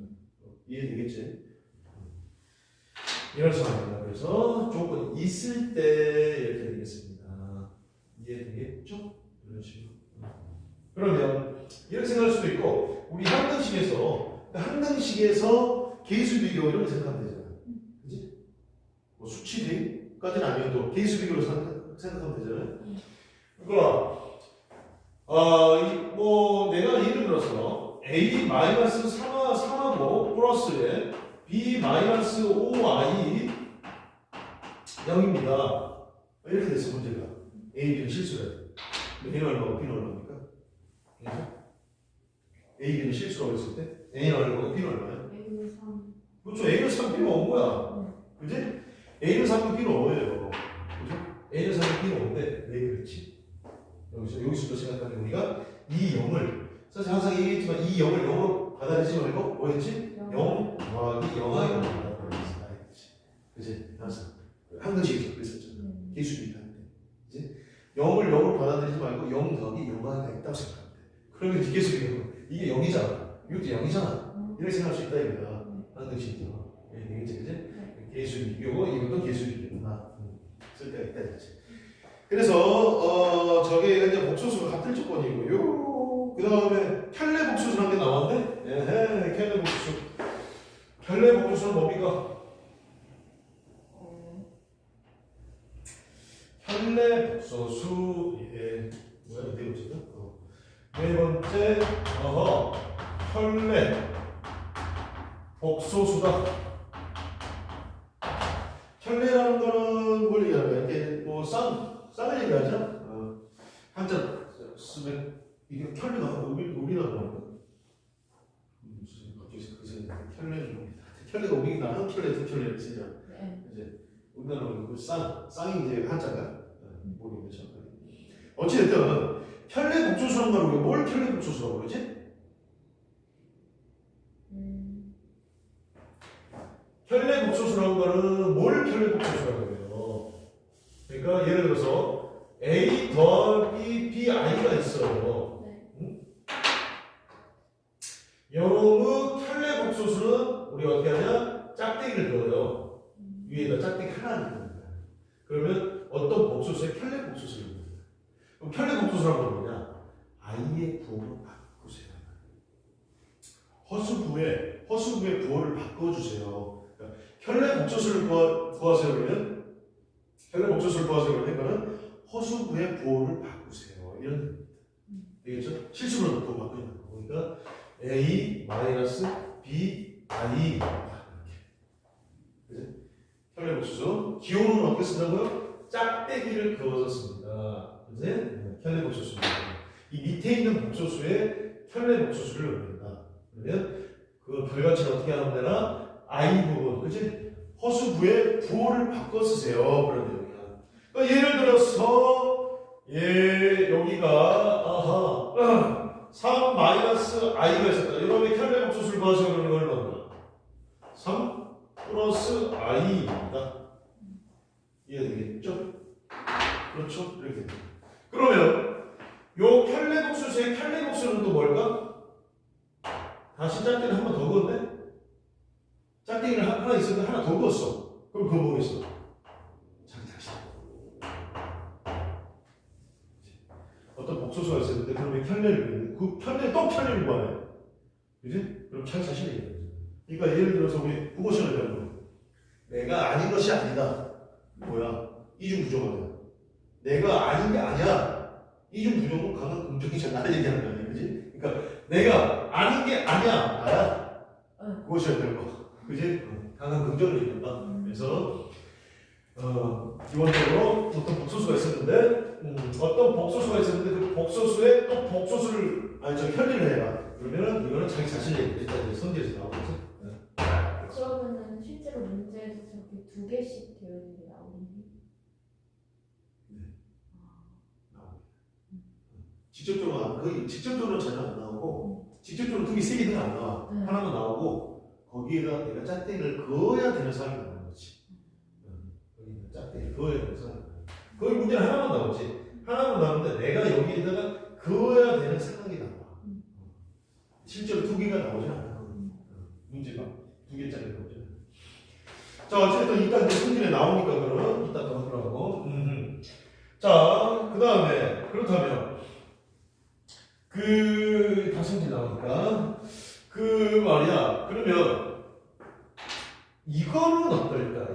이해되겠지? 이런 상황입니다. 그래서 조건이 있을 때 이렇게 되겠습니다. 이해되겠죠? 이런 식으로. 그러면 이렇게 생각할 수도 있고 우리 항등식에서 계수 비교 이런 거 생각하면 되잖아. 그지? 뭐 수치까지는 아니어도 계수 비교로 생각하면 되잖아요. 그러니까 뭐 내가 예를 들어서 a-3하고 플러스에 b-5i 0입니다. 이렇게 됐어 문제가. a, b는 실수래. a는 얼마고 b는 얼마입니까? a, b는 실수라고 했을 때 a는 얼마고 b는 얼마야? A는 3. 그렇죠. a는 3, b는 5인 거야. 그지? a는 3, b는 5예요. 그죠? a는 3, b는 5인데 왜 그렇지? 여기서도 생각하면 우리가 이 0을 사실 항상 얘기했지만 이 0을 0으로 받아들이지 말고 뭐였지? 0 더하기 0하기 0을 받아들였다 했지. 그지? 항상 항등식에서 그랬었잖아. 계수비할 때. 그지? 0을 0으로 받아들이지 말고 0 더하기 0하기가 있다고 생각하면 돼. 그러면 이 계수비가 이게 0이잖아. 이것도 0이잖아. 이렇게 생각할 수 있다 이거야. 항등식이요. 이게 그지? 계수비고 이것도 계수비구나. 쓸 때가 있다 이거지. 그래서 저게 이제 복소수가 같을 조건이고요. 그 다음에 켤레 복소수라는 게 나왔는데, 켤레 복소수. 켤레 복소수는 뭡니까? 켤레 복소수 뭐야 네 번째죠? 네 번째 켤레 복소수다. 켤레라는 거는 뭘 얘기하는 거야? 이렇게 뭐 쌍을 얘기하죠? 한자 쓰면 이게 켤레가 우리나라 뭐야? 갑자기 그 생각. 켤레는 켤레가 우리나라 한 켤레 두 켤레 쓰잖아. 이제 우리나라는 그 쌍이 이제 한자가 모르겠죠. 어찌됐든 켤레 복소수라는 걸 우리가 뭘 켤레 복소수라고 그러지? 켤레 복소수라는 거는 뭘 켤레 복소수라고 해요? 그러니까 예를 들어서 a 더하기 bi가 있어요. 영어의 켤레 복소수는 우리가 어떻게 하냐? 짝대기를 그어요. 위에다 짝대기 하나를 그는 거야. 그러면 어떤 복소수에 켤레 복소수를 그는 거야. 그럼 켤레 복소수라는 건 뭐냐? i의 부호를 바꾸세요. 허수부의 부호를 바꿔주세요. 켤레 복소수를 구하세요 그러면 켤레 복소수를 구하세요 그러면 허수부의 부호를 바꾸세요 이런 뜻입니다. 되겠죠? 실수로 부호 바꾸는 거. 그러니까 a 마이너스 b i 이렇게. 켤레 복소수 기호는 어떻게 쓴다고요? 짝대기를 그어서 씁니다. 그지? 켤레 복소수입니다. 이 밑에 있는 복소수에 켤레 복소수를 넣습니다. 그러면 그 결과치를 어떻게 하면 되나? I 부분, 그치? 허수부의 부호를 바꿔 쓰세요. 그런 내용이야. 그러니까 예를 들어서, 여기가, 3 마이너스 i가 있었다. 여러분이 켤레 복소수를 구하세요. 그러면 이걸 얼마나? 3 플러스 i입니다. 이해되겠죠? 그렇죠? 이렇게 됩니다. 그러면, 요 켤레 복소수의 켤레 복수는 또 뭘까? 다시 짝대기를 한 번 더 그었네? 짝대기를 하나 있었는데 하나 더 그었어. 그럼 그거 뭐겠어? 자기 자신. 어떤 복소수가 있었는데 그러면 켤레를 그렸는데 그 켤레 또 켤레를 구하네. 그지? 그럼 자기 자신이 얘기하는 거지. 그러니까 예를 들어서 우리 국어 시험을 배우는 거. 내가 아닌 것이 아니다. 뭐야? 이중 부정하다. 내가 아닌 게 아니야. 이중 부정은 강한 긍정이잖아. 나를 얘기하는 거 아니야. 그지? 그러니까 내가 아닌 게 아니야. 나야. 그것이어야 되는 거. 그지? 강한 긍정을 얘기한다. 그래서 기본적으로 어떤 복소수가 있었는데 어떤 복소수가 있었는데 그 복소수에 또 복소수를 켤레를 해라. 그러면은 이거는 자기 자신의 일단 성질에서 나오거든. 그러면은 실제로 문제에서 저렇게 두 개씩 되어 있는 게 나오는 게? 직접적으로는 전혀 안 나오고 직접적으로 두 개, 세 개는 안 나와. 하나만 나오고 거기에다 내가 짝대기를 그어야 되는 상황이 나오는 거지. 거기다 짝대기를 그어야 되는 상황이 나오는 거지. 거기 문제는 하나만 나오지. 하나만 나오는데 내가 여기에다가 그어야 되는 상황이 나와. 실제로 두 개가 나오지 않아. 문제가 두 개짜리 나오지 않아. 자, 어쨌든 일단 이제 성질에 나오니까 그러면 이따 더 하더라고. 자, 그 다음에 그렇다면 나오니까 그 말이야. 그러면 이거는 어떨까? 요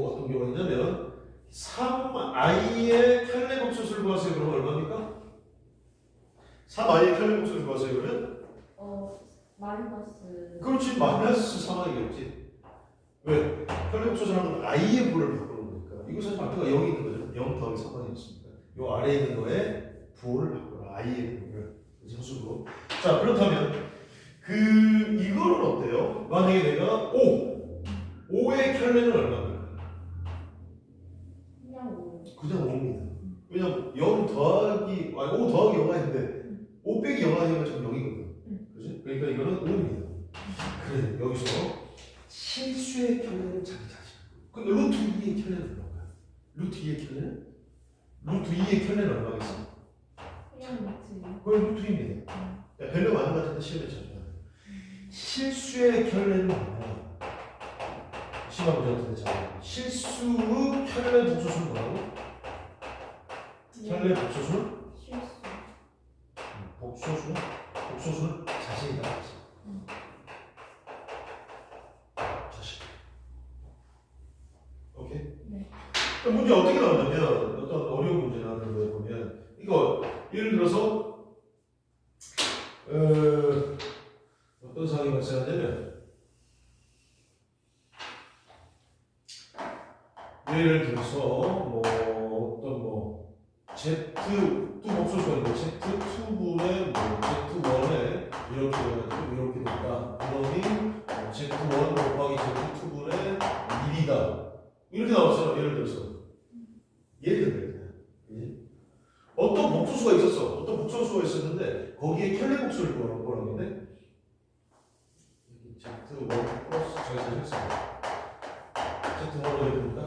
어떤 경우가 있냐면 3i의 켤레 복소수를 구하세요. 그러면 얼마입니까? 3i의 켤레 복소수를 구하세요. 그러면 마이너스. 그렇지 마이너스 3i겠지. 왜? 켤레 복소수를 하면 i의 부호를 바꾸는 거니까. 이거 사실 앞에가 0이 있는 거죠. 0 더하기 3i였으니까. 요 아래에 있는 거에 부호를 바꿔라. i의 부호를. 정수로. 자 그렇다면 이거는 어때요? 만약에 내가 5의 켤레는 얼마입니까? 그냥 5. 그냥 5입니다. 왜냐면 0 더하기 5 더하기 0가 있는데 5 빼기 0 하면 지금 0이거든. 그지? 그러니까 이거는 5입니다. 그래 여기서 실수의 켤레는 자기 자신. 근데 루트 2의 켤레는 얼마인가요? 루트 2의 켤레는? 루트 2의 켤레는 얼마겠어? 그냥 루트. 그걸 루트 2입니다. 별로 많은 것 같은데 시험에 찾아요. 실수의 켤레는 뭐냐? 시간 문제 같은데 잘. 실수의 켤레 복소수는 뭐라고? 켤레 복소수는? 실수. 복소수는 자신이다. 자신. 오케이? 네. 그럼 문제 어떻게 나오냐면 어떤 어려운 문제나 그런 거 보면 이거 예를 들어서 어떤 상황이 발생하냐면 예를 들어서 어떤 Z2 복소수가 있는데 Z2분의 Z1에 이렇게 해가지고 이렇게 된다. 그러니 Z1 곱하기 Z2분의 1이다. 이렇게 나왔어요. 예를 들어서 어떤 복소수가 있었어. 어떤 복소수가 있었는데 거기에 켤레 복수를 뭐라고 했네? Z1 플러스 저기서 했어요. Z1으로 해봅니까?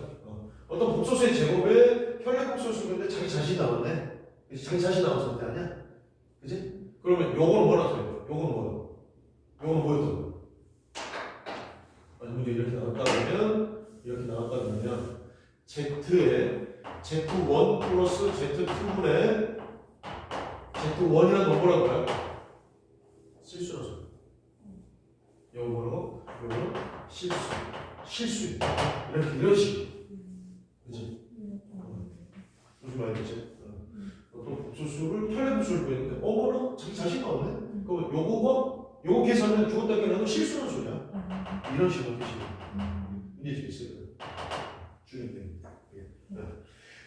어떤 복소수의 제곱에 켤레 복소수인데 자기 자신이 나왔네. 자기 자신이 나왔을 때 아니야? 그지? 그러면 요거는 뭐라 써요? 요거는 뭐야? 요거는 뭐였던 거야? 아니 문제 이렇게 나왔다 그러면 Z에 Z1 플러스 Z2분의 Z1이란 건 뭐라고요? 실수라서. 요거 뭐라고? 요거는 실수. 이런 식으로. 그치? 무슨 말이지? 어떤 복수수를 켤레 복수를 보였는데 어머나 자기 자신 나오네? 그럼 요거 계산은 죽었다 깨어나도 실수는 소리야. 이런 식으로 하시면 문제 있을 거예요. 주입됩니다.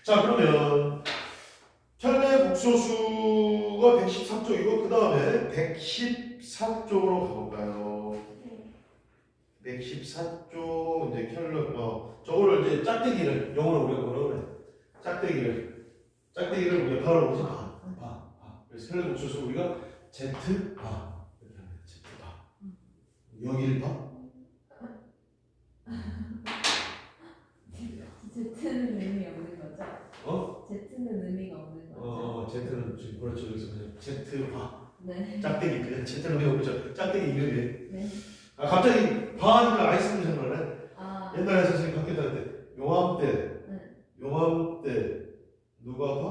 자 그러면 켤레 복소수가 113쪽이고 그 다음에 114쪽으로 가볼까요? 114쪽 이제 켤레 저거를 이제 짝대기를 영어로 우리가 뭐라 그래? 짝대기를 우리가 바로 보지 봐. 그래서 켤레 복소수 우리가 Z 봐 이렇게 하면 Z 봐. 여기를 봐. Z는 의미 없는 거죠? Z는 의미가 없는 거죠? Z는 지금 그렇죠. 그래서 그냥 Z 봐. 네. 짝대기 그냥 Z는 왜 없죠? 짝대기 이름이. 네. 갑자기 봐하니까 아이스크림 생각나네. 아. 옛날에 선생님 학교 다닐 때 요맘때 누가 봐?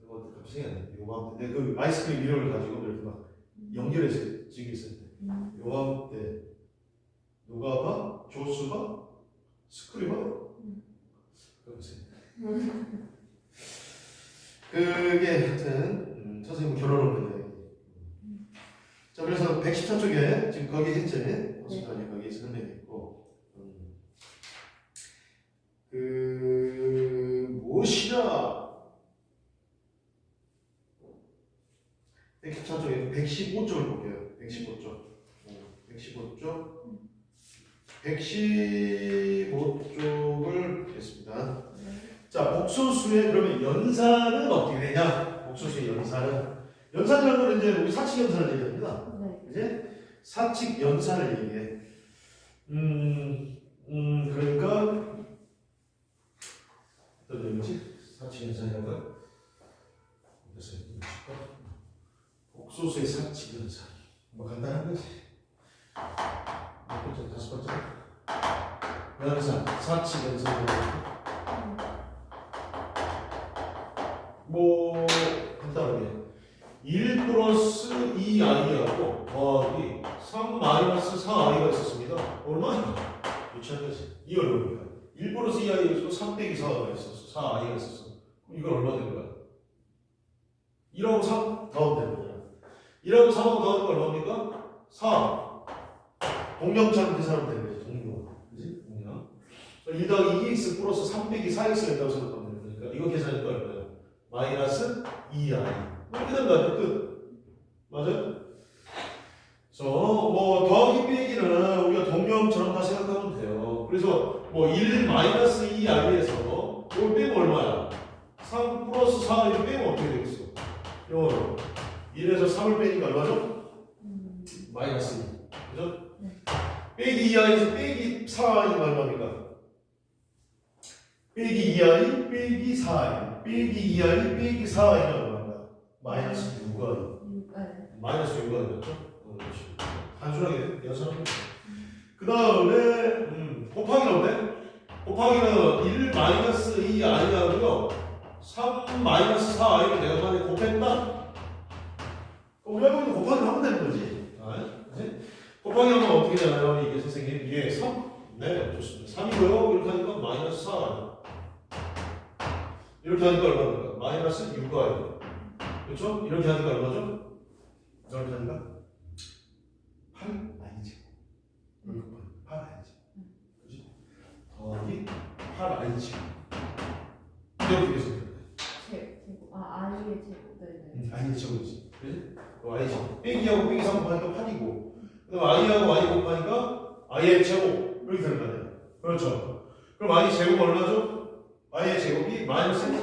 이거 갑자기 생각이 안 나. 요맘때 내가 그 아이스크림 이름을 가지고 이렇게 막 연결해서 찍었을 때 요맘때 누가 봐? 조수 봐? 스크류 봐? 그러세요. 그게 하여튼 선생님 결혼을 했는데 자 그래서 114쪽에 지금 거기 했잖아요. 어디까지 거기에 설명했고 무엇이냐 114쪽에 115쪽을 볼게요. 115쪽을 보겠습니다. 자 복소수의 그러면 연산은 어떻게 되냐? 복소수의 연산이라는 건 이제 우리 사칙 연산을 얘기합니다. 이제 사칙 연산을 얘기해. 그러니까 어떤 의미지? 사칙 연산이라는 건 복소수의 사칙 연산. 뭐 간단한 거지. 몇 번째, 다섯 번째. 연산, 사칙 연산. 뭐 간단하게 1 플러스 2 2i하고 더하기 3 마이너스 4i가 있었습니다. 얼마야? 유치한 거지. 이 얼마입니까? 1 플러스 2i에서 3 빼기 4i가 있었어. 4i가 있었어. 그럼 이건 얼마 되는 거야? 1하고 3 더하면 되는 거야. 1하고 3하고 더하는 거 얼마입니까? 4. 동량처럼 계산하면 되는 거지. 동량. 그지? 동량. 1 더하기 2x 플러스 3 빼기 4x가 있다고 생각하면 되는 거니까 이거 계산하니까 얼마야? 마이너스 2i. 이렇게 된 거죠. 끝. 맞아요? 그래서 뭐 더하기 빼기는 우리가 동량처럼 다 생각하면 돼요. 그래서 뭐 1 마이너스 2i에서 이걸 빼면 얼마야? 3 플러스 4를 빼면 어떻게 되겠어? 이거는 1에서 3을 빼니까 얼마죠? 마이너스 2. 그죠? 네. 빼기 2i에서 빼기 4i가 얼마입니까? 빼기 2i 빼기 4i 빼기 2i 빼기 4i가 얼마인가? 마이너스 6i. 마이너스 6i 됐죠? 그렇지. 단순하게 연산하면 돼. 그 다음에 곱하기는 어때? 곱하기는 1 마이너스 2i하고요 3 마이너스 4i를 내가 만약에 곱했다? 우리 알고 곱하기를 하면 되는 거지. 그치? 곱하기 하면 어떻게 되나요? 이게 선생님 이게 3? 네 좋습니다. 3이고요 이렇게 하니까 마이너스 4i 이렇게 하니까 얼마입니까? 마이너스 6i 그렇죠? 이렇게 하니까 얼마죠? 이렇게 하니까 8i지. 8i지. 그렇지? 더하기 8i지. 이렇게 되겠습니다. 아이의 제곱. 네네. i의 제곱이지. 그렇지? i 제곱. 빼기하고 빼기 3 곱하니까 8이고 그다음 i하고 i 곱하니까 i의 제곱 이렇게 되는 거 아니에요? 그렇죠. 그럼 i 제곱 얼마죠? i의 제곱이 마이너스 1.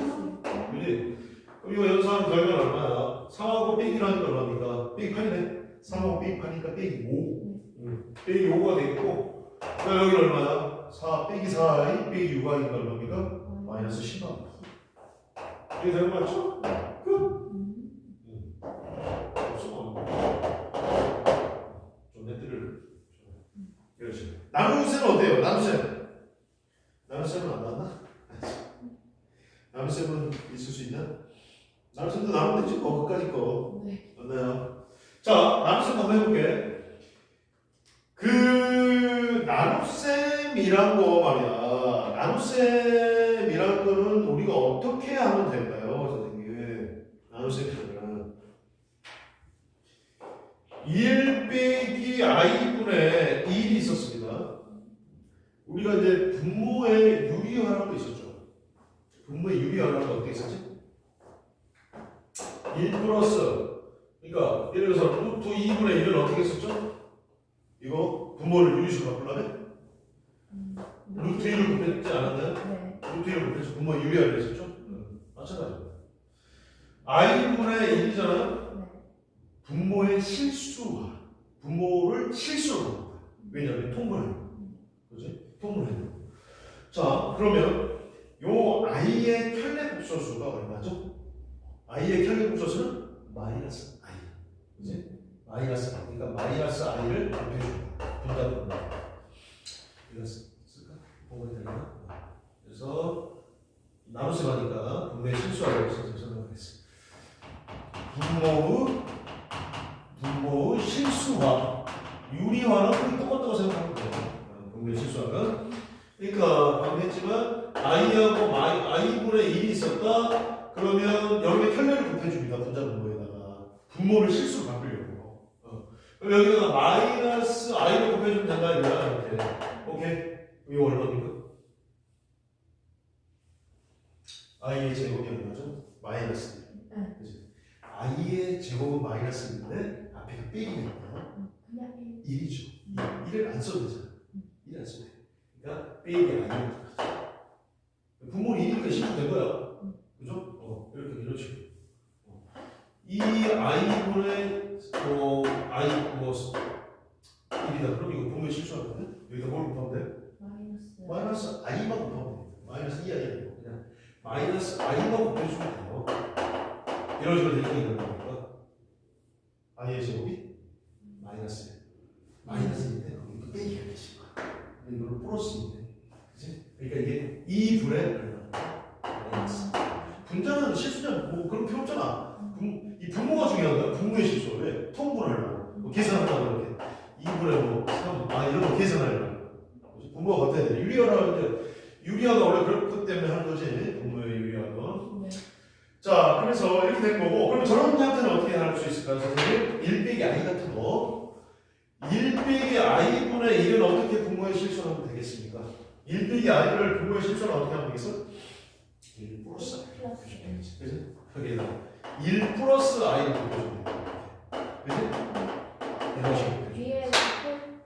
그지? 그럼 이거 연산하면 결과는 얼마야? 3하고 빼기를 하니까 얼마입니까? 빼기 8이네. 3하고 빼기 8이니까 빼기 5. 빼기 5가 되겠고 그럼 여기 얼마야? 4 빼기 4i 빼기 6i니까 얼마입니까? 마이너스 10만. 이게 되는 거 맞죠? 끝. 좀 내들을 그렇지. 나눗셈은 어때요? 나눗셈. 나눗셈은 안 나왔나? 나눗셈은 있을 수 있나? 나눗셈도 나누면 되지. 그까짓 거. 네. 맞나요? 자, 나눗셈 한번 해볼게. 그 나눗셈이란 거 말이야. 나눗셈이란 거는 우리가 어떻게 하면 될까요, 선생님? 나눗셈이란 1 빼기 i분의 1이 있었습니다. 우리가 이제 분모의 유리화라는 거 있었죠. 분모의 유리화라는 거 어떻게 있었지? 1 플러스 그러니까 예를 들어서 루트 2분의 1을 어떻게 했었죠? 이거 분모를 유리수로 바꾸려면 루트 1을 곱했지 않았나요? 네. 루트 1을 곱해서 분모의 유리화를 했었죠? 마찬가지입니다. i분의 1이잖아요? 네. 분모의 실수화 분모를 실수로 바꾼 거야. 왜냐하면 통분하는 거야. 그렇지? 통분하는 거야. 자 그러면 요 i의 켤레 복소수가 얼마죠? i의 켤레 복소수는 마이너스 i. 그지? 마이너스 i. 그러니까 마이너스 i를 곱해줍니다. 분자분모. 이거 쓸까? 보고 되나? 그래서 나눗셈 하니까 분모의 실수하라고 설명했어. 분모의 실수화. 유리화는 거의 똑같다고 생각하면 돼요. 분모의 실수화는. 그러니까 방금 했지만 i하고 i분의 1이 있었다. 그러면 여기에 켤레를 곱해줍니다. 분자 분모에다가 분모를 실수로 바꾸려고. 그럼 여기다가 마이너스 i를 곱해주면 된다 이거야. 이렇게. 오케이. 이거 얼마입니까? i의 제곱이 얼마죠? 마이너스 1. 네. 그치? i의 제곱은 마이너스인데 앞에가 빼기 되는 거야. 그냥 1이죠. 1을 안 써도 되잖아. 1을 안 써도 돼. 그러니까 빼기 i를 분모는 1이니까 실수 된 거야. 그죠? 이렇게 이런 식으로. 이 i분의 i 1이다. 그럼 이거 분모에 실수하거든. 여기다 뭘 곱하면 돼? 마이너스 i만 곱하면 돼. 마이너스 2i 아니고 그냥 마이너스 i만 곱해주면 돼요. 이런 식으로 되는 거니까 i의 제곱이 마이너스인데 거기 빼기가 되지. 근데 이거는 플러스인데, 그렇지? 그러니까 이게 2분의 마이너스. 분자는 실수냐 뭐 그런 필요 없잖아. 이 분모가 중요한 거야. 분모의 실수. 왜? 통분을 뭐 계산한다고 이렇게 2분의 뭐 3, 이런 거 계산하려고. 분모가 같아야 돼. 유리화라는 이제 유리화가 원래 그렇기 때문에 하는 거지. 분모의 유리화는. 네. 자, 그래서 이렇게 된 거고, 그럼 저런 형태는 어떻게 할 수 있을까요, 선생님? 1 빼기 i 같은 거. 1 빼기 i분의 1은 어떻게 분모에 실수하면 되겠습니까? 1 빼기 i를 분모에 실수하면 어떻게 하면 되겠어? 1 플러스 i. 플러스 그지? 여기에다 1 플러스 i를 곱해주면 돼. 그지? 이런 식으로 곱해주면 돼. 위에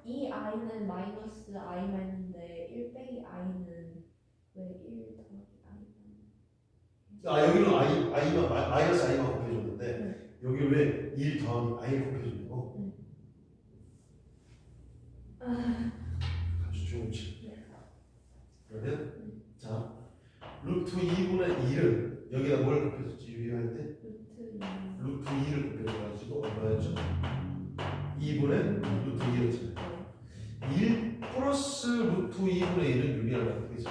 이 i는 마이너스 i만 했는데 1 빼기 i는 왜 1 더하기 i? 여기는 i만, 마이너스 i만 곱해줬는데, 여기 왜 1 더하기 i를 곱해주냐고? 아주 좋은 치. 그러면, 자, 루트 2분의 1을 여기다 뭘 곱해줬지? 유리할 때? 루트 2를 곱해줘가지고 얼마였죠? 2분의 루트 2였잖아요. 1 플러스 루트 2분의 1은 유리하면 어떻게 되죠?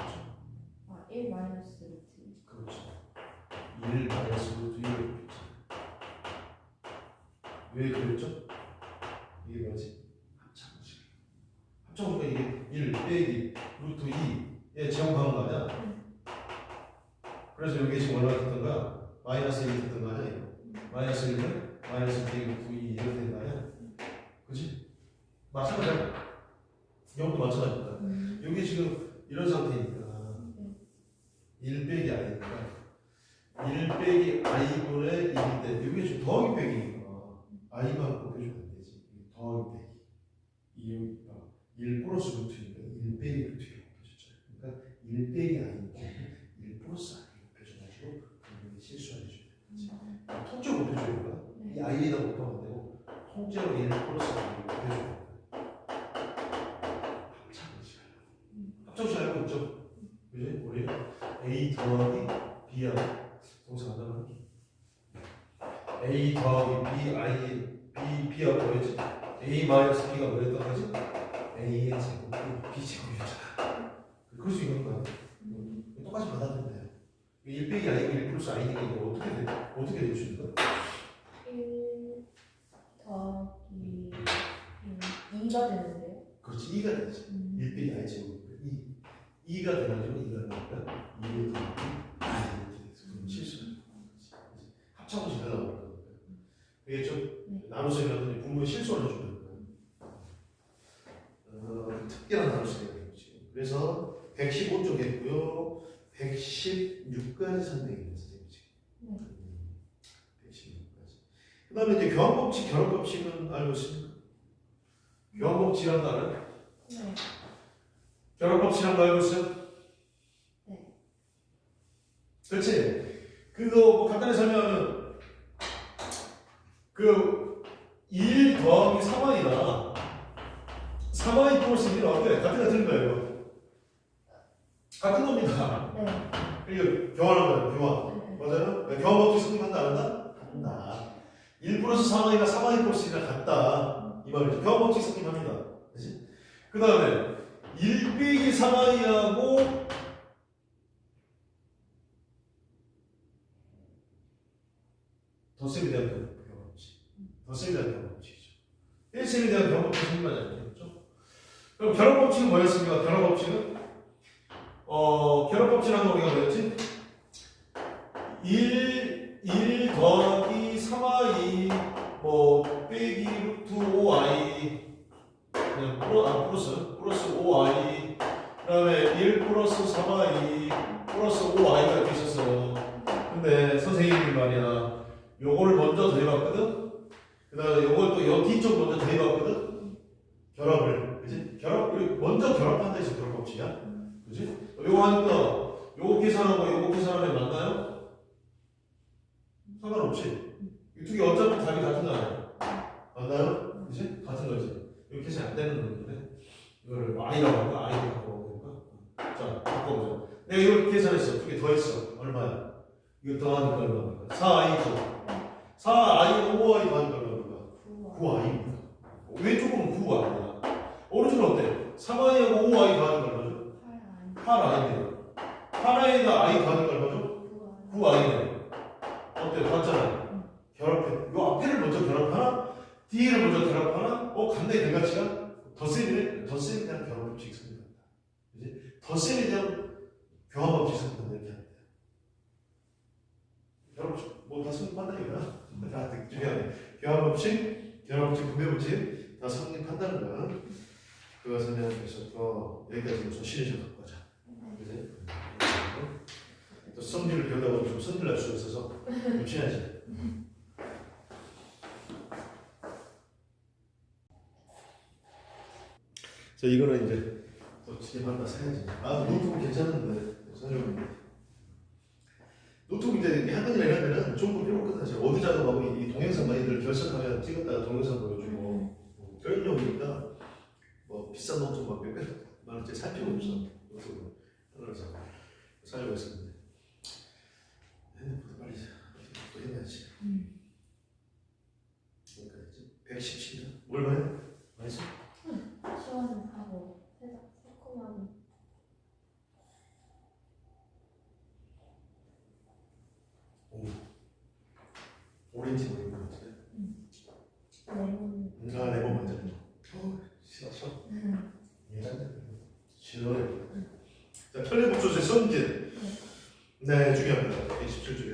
1 마이너스 루트. 그렇죠. 1 마이너스 루트 2를 곱했죠. 왜 그랬죠? 이게 뭐지? 합창식. 합창식은 이게 1 빼기 루트 2에 제곱하는 거 아니야? 그래서 여기 지금 얼마 됐던 거야? 마이너스 1이 됐던 거 아니야? 이거? 마이너스 1은 마이너스 빼기 루트 2 이렇게 된 거 아니야? 그치? 마찬가지야. 이것도 마찬가지입니다. 여기 지금 이런 상태니까 1 빼기 i니까 1 빼기 i분의 1인데 여기 지금 더하기 빼기니까 i만 곱해주면 안 되지. 더하기 빼기 1 플러스 루트니까 1 빼기 루트를 곱해줬죠. 그러니까 1 빼기 i니까 1 플러스 i를 곱해줘가지고 분명히 실수 안 해줘야 되지. 통째로 곱해줘야 되나? 이 i에다 곱하면 안 되고 통째로 1 플러스 i를 곱해줘야 돼. 합창식 알고 있죠? 그지? 우리 a 더하기 b야. 동사 하나는 a 더하기 b가 뭐였지? a 마이너스 b가 뭐였던 거지? a의 제곱이 b 제곱이었잖아. 그럴 수 있는 거야. 똑같이 받아들면 돼요. 1 빼기 i가 1 플러스 i니까 이거 어떻게 될 수 있는 거야? 1 더하기 2가 되는데요? 그렇지, 2가 되지. 1 빼기 i 제곱 2가 돼가지고 2가 나니까 2를 더하기 i 이렇게 돼서 그럼 실수를 합창식 하려고 그러는 거예요. 알겠죠? 나눗셈이 하더니 분모에 실수를 해주는 거예요. 특별한 나눗셈이 되는 거지. 그래서 115쪽 했고요. 116까지 설명했어요, 선생님 지금. 116까지. 그 다음에 이제 교환법칙, 결합법칙은 알고 있습니까? 교환법칙이란 말은? 네. 결합법칙이란 거 알고 있어요? 네. 그렇지? 그거 뭐 간단히 설명하면 그 1 더하기 3i나 3i 플러스 1은 어때? 같은 거예요. 같은 겁니다. 네. 이거 교환한 거예요. 교환. 네. 맞아요? 교환법칙 성립한다 안 한다? 한다. 1 플러스 3i가 3i 플러스 1이랑 같다. 이 말이죠. 교환법칙 성립합니다. 그렇지? 그 다음에 1 빼기 3i하고 덧셈에 대한 교환법칙. 덧셈에 대한 교환법칙이죠. 1셈에 대한 교환법칙 성립하지 않겠죠? 그럼 결합법칙은 뭐였습니까? 결합법칙은 결합법칙이라는 거 우리가 뭐였지? 1 더하기 3i 뭐 빼기 루트 5i 그냥 플러스 5i 그 다음에 1 플러스 3i 플러스 5i가 이렇게 있었어. 근데 선생님이 말이야 요거를 먼저 더해봤거든? 그 다음에 요걸 또 요 뒤쪽 먼저 더해봤거든? 결합을 그치? 먼저 결합한다 해서 결합법칙이야. 그치? 요거 하니까 요거 계산하고 요거 계산하면 맞나요? 상관없지. 이 두 개 어차피 답이 같은 거 아니야? 맞나요? 그치? 같은 거지. 이렇게 계산 안 되는 건데 이거를 i라고 할까? i라고 할까? 자, 바꿔보자. 내가 이걸 계산했어. 두 개 더했어. 얼마야? 이거 더하니까 얼마야? 4i죠. 4i, 5i 더하니까 얼마야? 9i입니다. 왼쪽은 9가 아니야. 오른쪽은 어때? 3i하고 5i 더하니까 얼마죠? 8i입니다. 8i에다 i 더하니까 얼마죠? 9i네요. 어때요? 같잖아요. 결합해. 요 앞에를 먼저 결합하나? 뒤를 먼저 결합하나? 절대 결과치가 덧셈에 대한 교환법칙 성립한다. 그지? 덧셈에 대한 교환법칙 성립한다 이렇게 합니다. 여러분 뭐다 성립한다 이거야. 다 중요하네. 교환법칙, 분배법칙 다 성립한다는 거야. 그거 설명해서 또 여기까지 우선 시리즈 갖고 가자. 그지? 또 성질을 배우다 보면 좀 성질 날 수 있어서 좀 친하지. 자, 이거는 이제 또 진입한다 사야지. 아, 노트북 괜찮은데. 선생님. 노트북 이제 학원이나 이런 데는 좋은 거 필요 없거든. 사실 어디 작업하고 이 동영상 많이들 결석하면 찍었다가 동영상 보여주고 그런 용이니까 뭐 비싼 노트북 막 몇백만 원짜리 살 필요 없어. 노트북 그래서 사려고 했었는데 핸드폰도 빨리 또 해야지. 그러니까 이제 117년 얼마야? 맛있어? 시원하고 새콤하고 오렌지 먹는 거 같은데? 레몬. 아, 레몬 먼저. 싫어. 시원해. 자, 편리복소수의 성질. 네, 중요합니다. 27쪽에.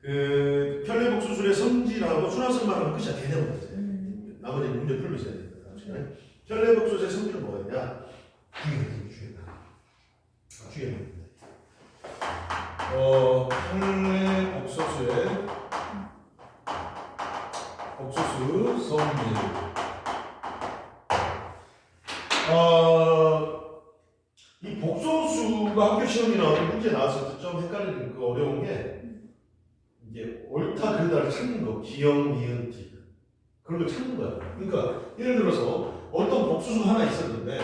그 편리복소술의 성질하고 순환성만 하면 끝이야. 개념은 이제. 나머지 문제 풀고 있어야 됩니다. 편리복소수의 성질은 뭐가 있냐? 이게 중요하다. 중요합니다. 편리복소수의 복소수 성질. 이 복소수가 학교 시험이 나오는 문제 나왔을 때 좀 헷갈리는 그 어려운 게 이게 옳다 그르다를 찾는 거. 기역, 미은, 디 그런 걸 찾는 거야. 그러니까 예를 들어서 어떤 복수수 하나 있었는데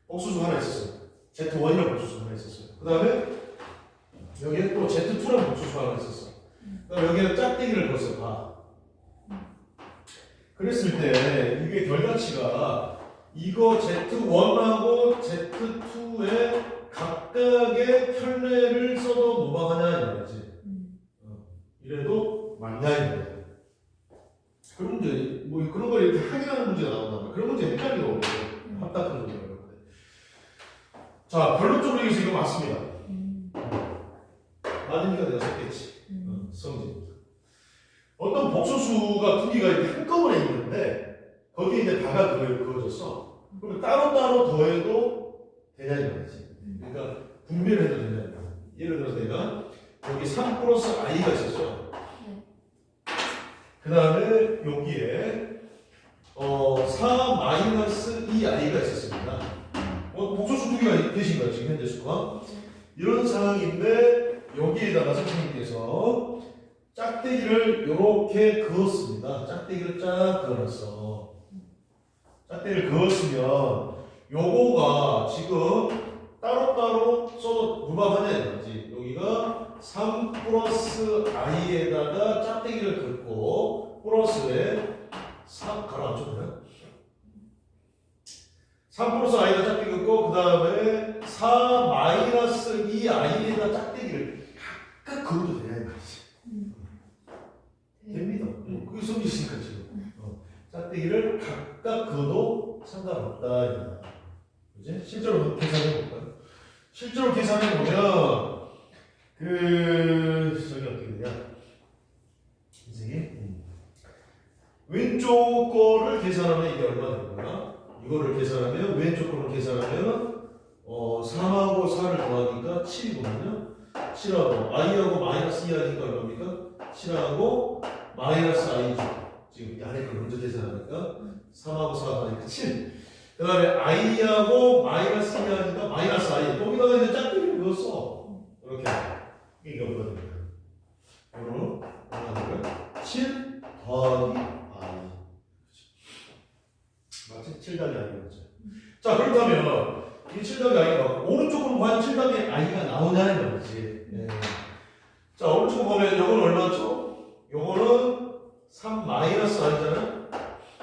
복수수 하나 있었어. Z1이라는 복수수 하나 있었어요. 그 다음에 여기에 또 Z2라는 복수수 하나 있었어. 그 다음에 여기에 짝대기를 걸었어. 봐. 그랬을 때 이게 결과치가 이거 Z1하고 Z2의 각각의 편례를 써도 무방하냐 이 말이지. 이래도 맞냐 이 말이야. 그런 문제, 뭐 그런 걸 이렇게 확인하는 문제가 나온다. 그런 문제 헷갈리고 어려워요. 합답한 문제가 어려운데. 자, 결론적으로 얘기해서 이거 맞습니다. 맞으니까 내가 썼겠지. 성질. 어떤 복소수가 두 개가 이렇게 한꺼번에 있는데 거기에 이제 다가 그어졌어. 그럼 따로따로 더해도 되냐 이 말이지. 그러니까 분배를 해도 되냐 이 말이야. 예를 들어서 내가 여기 3 플러스 i가 있었어. 그 다음에 여기에 4 마이너스 2i가 있었습니다. 복소수 두 개가 계신 거야 지금 현재 수가. 이런 상황인데 여기에다가 선생님께서 짝대기를 이렇게 그었습니다. 짝대기를 쫙 그어놨어. 짝대기를 그었으면 요거가 지금 따로따로 써도 무방하냐 이거지. 여기가 3 플러스 i에다가 짝대기를 긋고 플러스에 3 가라앉혔나요? 3 플러스 i에다 짝대기 긋고 그 다음에 4 마이너스 2i에다 짝대기를 각각 그어도 되냐 이 말이지. 됩니다. 그게 성질이니까 지금. 짝대기를 각각 그어도 상관없다. 그지? 실제로 계산해 볼까요? 실제로 계산해 보면 저기 어떻게 되냐? 선생님, 왼쪽 거를 계산하면 이게 얼마 되나? 이거를 계산하면 왼쪽 거를 계산하면 3하고 4를 더하니까 7이거든요. 7하고 i하고 마이너스 2하니까 얼마입니까? 7하고 마이너스 i죠. 지금 이 안에 걸 먼저 계산하니까 3하고 4 더하니까 7. 그 다음에 i하고 마이너스 2하니까 마이너스 i. 거기다가 이제 짝대기를 넣었어. 이렇게. 이게 얼마 됩니까? 이거는 얼마 될까요? 7 더하기 i. 맞지? 7 더하기 i 맞죠? 자, 그렇다면 이 7 더하기 i가 오른쪽으로 과연 7 더하기 i가 나오냐는 말이지. 네. 자, 오른쪽 보면 요거는 얼마죠? 요거는 3 마이너스 i잖아요?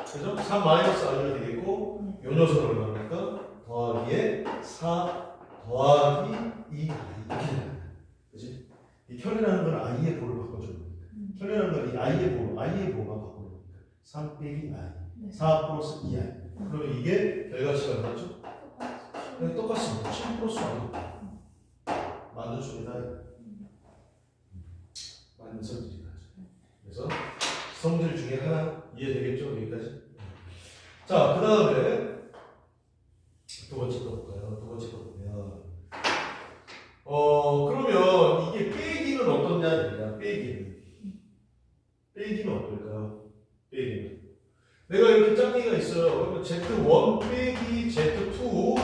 그죠? 3 마이너스 i가 되겠고 요 녀석은 얼마입니까? 더하기에 4 더하기 2i 이렇게 됩니다. 그지? 이 편이라는 건 i의 보를 바꿔주는 거니까. 편이라는 건 이 i의 보만 바꾸는 거니까. 3 빼기 i. 네. 4 플러스 2i. 그러면 이게 결과치가 얼마죠? 네, 똑같습니다. 7 플러스 1. 맞는 수입니다. 맞는 성질이다. 그래서 성질 중에 하나 이해되겠죠? 여기까지. 자, 그 다음에 두 번째 거 볼까요? 두 번째 거 보면 그러면 이게 빼기는 어떻냐? 빼기는 어떨까요? 빼기는 내가 이렇게 짝꿍이가 있어요. 그러면 Z1 빼기 Z2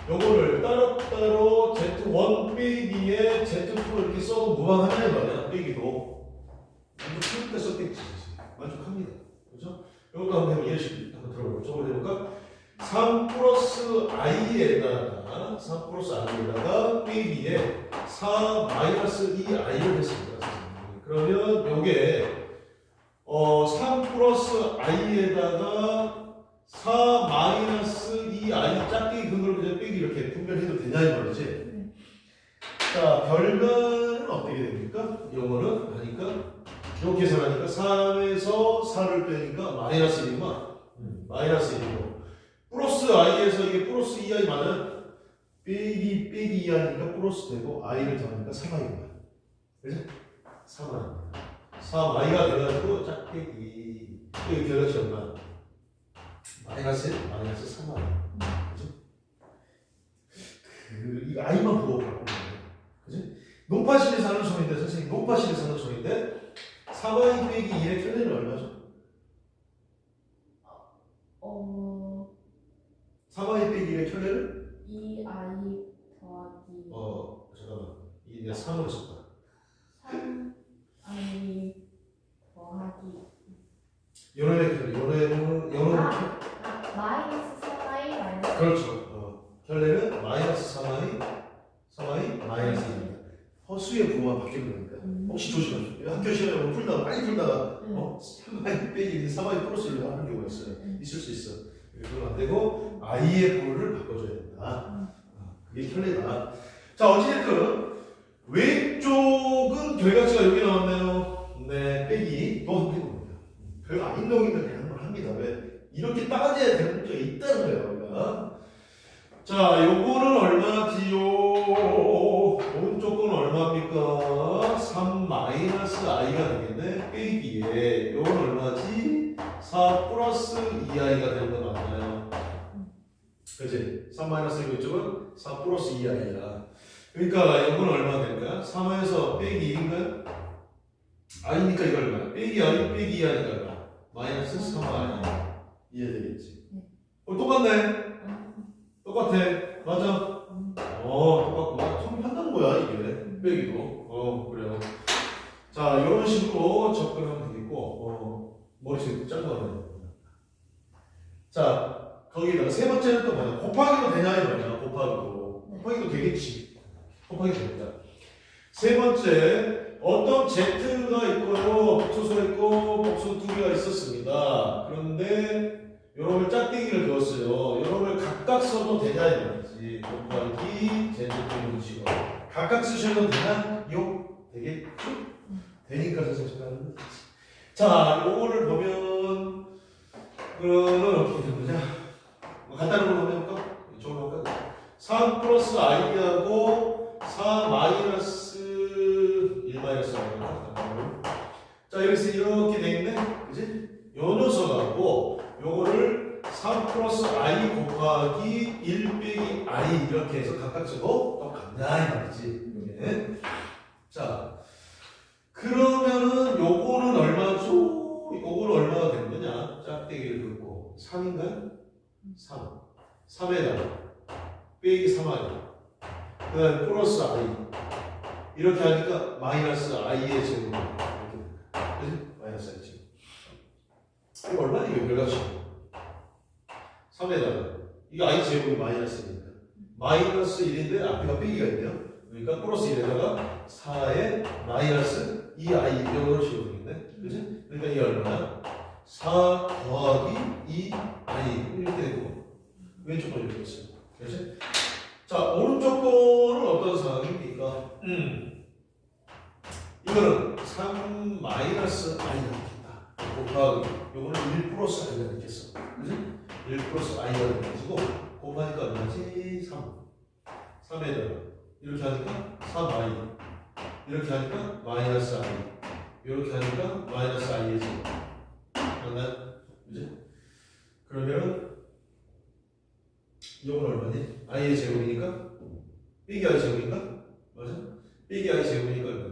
요거를 따로따로 Z1 빼기에 Z2를 이렇게 써도 무방하냐 이 말이야. 빼기도 만족할 때 썼겠지. 만족합니다. 그렇죠? 이것도 한번 예시 한번 들어볼게요. 저걸 해볼까? 3 플러스 i에다가 3 플러스 i에다가 빼기에 4 마이너스 2i를 했습니다. 그러면 요게 3 플러스 i에다가 4 마이너스 2i 짝꿍이 그걸 그냥 빼기 이렇게 분별해도 되냐 이 말이지. 네. 자, 결과는 어떻게 됩니까? 요거는 하니까 요 계산하니까 3에서 4를 빼니까 마이너스 1이구만. 마이너스 1이고 플러스 i에서 이게 플러스 2i 맞아요? 빼기 2i니까 플러스 되고 i를 더하니까 3i구만. 그죠? 3i입니다. 3i가 돼가지고 짝빼기 이 결과치 얼마? 마이너스 3i. 그죠? 이 i만 보고 바꾸는 거예요. 그지? 높아실에 사는 소인데 선생님 높아실에 사는 소인데 3i 빼기 2의 결례는 얼마죠? 3i 빼기 1의 결례는? 2i 더하기 잠깐만 이 내가 3으로 썼다. 3i 더하기 요놈의 결례 요놈의 마이너스 3i 마이너스 그렇죠. 결례는 마이너스 3i 마이너스 2입니다. 허수의 부호가 바뀌는 거니까 혹시 조심하십시오. 학교 시간에 풀다가 많이 풀다가 3i 빼기 3i 플러스를 하는 경우가 있어요. 있을 수 있어. 그건 안 되고 i의 부호를 바꿔줘야 된다. 그게 결례다. 자, 어찌됐든 왼쪽은 결과치가 여기 나왔네요. 네, 빼기 또 한 겁니다. 별거 아닌 놈인데 그냥 한번 합니다. 왜? 이렇게 따져야 되는 문제가 있다는 거예요. 우리가. 자, 요거는 얼마지요? 오른쪽 건 얼마입니까? 3 마이너스 i가 되겠네. 빼기에 요건 얼마지? 4 플러스 2i가 되는 거 맞나요? 그치? 3 마이너스 이쪽은 4 플러스 2i야. 그러니까 이건 얼마 될까요? 3에서 빼기 1인가요? i니까 이거 얼마야? 빼기 i 빼기 2i니까 얼마? 마이너스 3i. 이해되겠지? 똑같네. 똑같아. 맞아. 똑같구나. 성립한다는 거야 이게. 빼기도. 그래요. 자, 이런 식으로 접근하면 되겠고 머릿속에 짠 거는. 자, 거기다가 세 번째는 또 뭐냐? 곱하기도 되냐 이거냐? 곱하기도 되겠지. 곱하기 됩니다. 세 번째, 어떤 z가 있고요, 복수수가 있고 복수 두 개가 있었습니다. 그런데 요놈을 짝대기를 그었어요. 요놈을 각각 써도 되냐 이 말이지. 곱하기 z분의 식으로 각각 쓰셔도 되냐? 되겠죠? 되니까 선생님 생각하는 거지. 자, 요거를 보면 그러면 어떻게 되는 거냐? 간단한 걸로 한번 해볼까? 이쪽으로 할까? 3 플러스 i하고 4 마이너스 1 마이너스 1. 자, 여기서 이렇게 되겠네? 그지? 요 녀석하고 요거를 3 플러스 i 곱하기 1 빼기 i 이렇게 해서 각각 써도 똑같냐 이 말이지. 이게. 자, 그러면은 요거는 얼마죠? 요거는 얼마가 되는 거냐? 짝대기를 긋고 3인가요? 3에다가 빼기 3i 그 다음에 플러스 i 이렇게 하니까 마이너스 i의 제곱 그치? 마이너스 i 제곱 이거 얼마나 이게 별같이 3에다가 이거 i 제곱이 마이너스 1이니까 마이너스 1인데 앞에가 빼기가 있네요. 그러니까 플러스 1에다가 4에 마이너스 2i 이런 식으로 되겠네. 그치? 그러니까 이게 얼마나? 4 더하기 2i 이렇게 되고 왼쪽 건 이렇게 있어요. 그렇지? 자, 오른쪽 거는 어떤 상황입니까? 이거는 3 마이너스 i가 되겠다. 곱하기 요거는 1 플러스 i가 됐겠어. 그지? 1 플러스 i가 돼가지고 곱하니까 얼마지? 3. 3에다가 이렇게 하니까 3i. 이렇게 하니까 마이너스 i. 이렇게 하니까 마이너스 i의 제곱. 맞나요? 그지? 그러면은 이건 얼마니? i의 제곱이니까 빼기 i 제곱이니까 맞아? 빼기 i 제곱이니까 얼마야?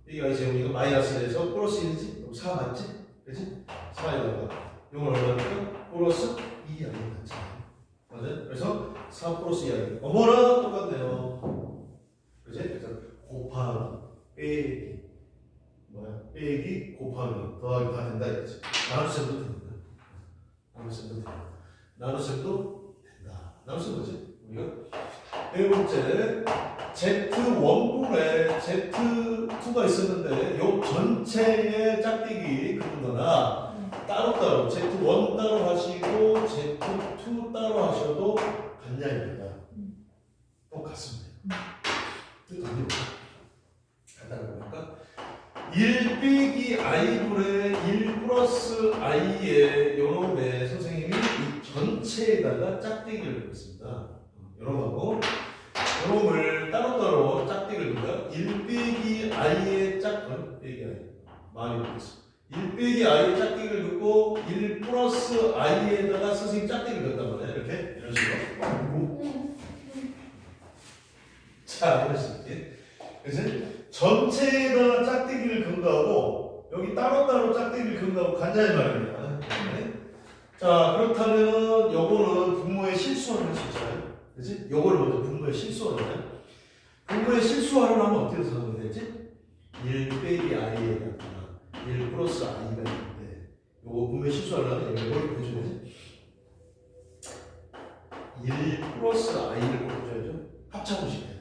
빼기 i 제곱이니까 마이너스에서 플러스 1이지? 그럼 4 맞지? 그지? 4에다가 이건 얼마니까? 플러스 2i 맞지? 맞아요? 그래서 4 플러스 2i 어머나 똑같네요. 그지? 그래서 곱하기 빼기 뭐야? 빼기 곱하기 더하기 다 된다 이거지. 나눗셈도 됩니다. 나눗셈도 된다. 나눗셈도 된다. 나눗셈 뭐지? 우리가 네 번째 Z1분에 Z2가 있었는데 요 전체의 짝대기 그거나 따로따로 Z1 따로 하시고 Z2 따로 하셔도 같냐입니다. 똑같습니다. 뜻은 간단한 거니까 1 빼기 i분의 1 플러스 i의 요놈에 선생님이 이 전체에다가 짝대기를 넣었습니다. 요놈하고 요놈을 따로따로 짝대기를 넣어요. 1 빼기 i의 짝대기 빼기 i 많이 넣었어. 1 빼기 i의 짝대기를 넣고 1 플러스 i에다가 선생님 짝대기를 넣었단 말이에요. 이렇게 이런 식으로. 자, 이런 식으로. 그래서 전체에다가 짝대기를 근거하고 여기 따로따로 짝대기를 근거하고 간단히 말입니다. 네. 자, 그렇다면 요거는 분모의 실수화를 할 수 있어요. 그치? 요거를 먼저 분모의 실수화를 해요. 분모의 실수화를 하면 어떻게 생각하면 되지? 1 빼기 i에다가 1 플러스 i가 있는데 요거 분모의 실수화를 하면 이걸 해줘야지. 1 플러스 i를 해줘야죠. 합차공식 해야 돼.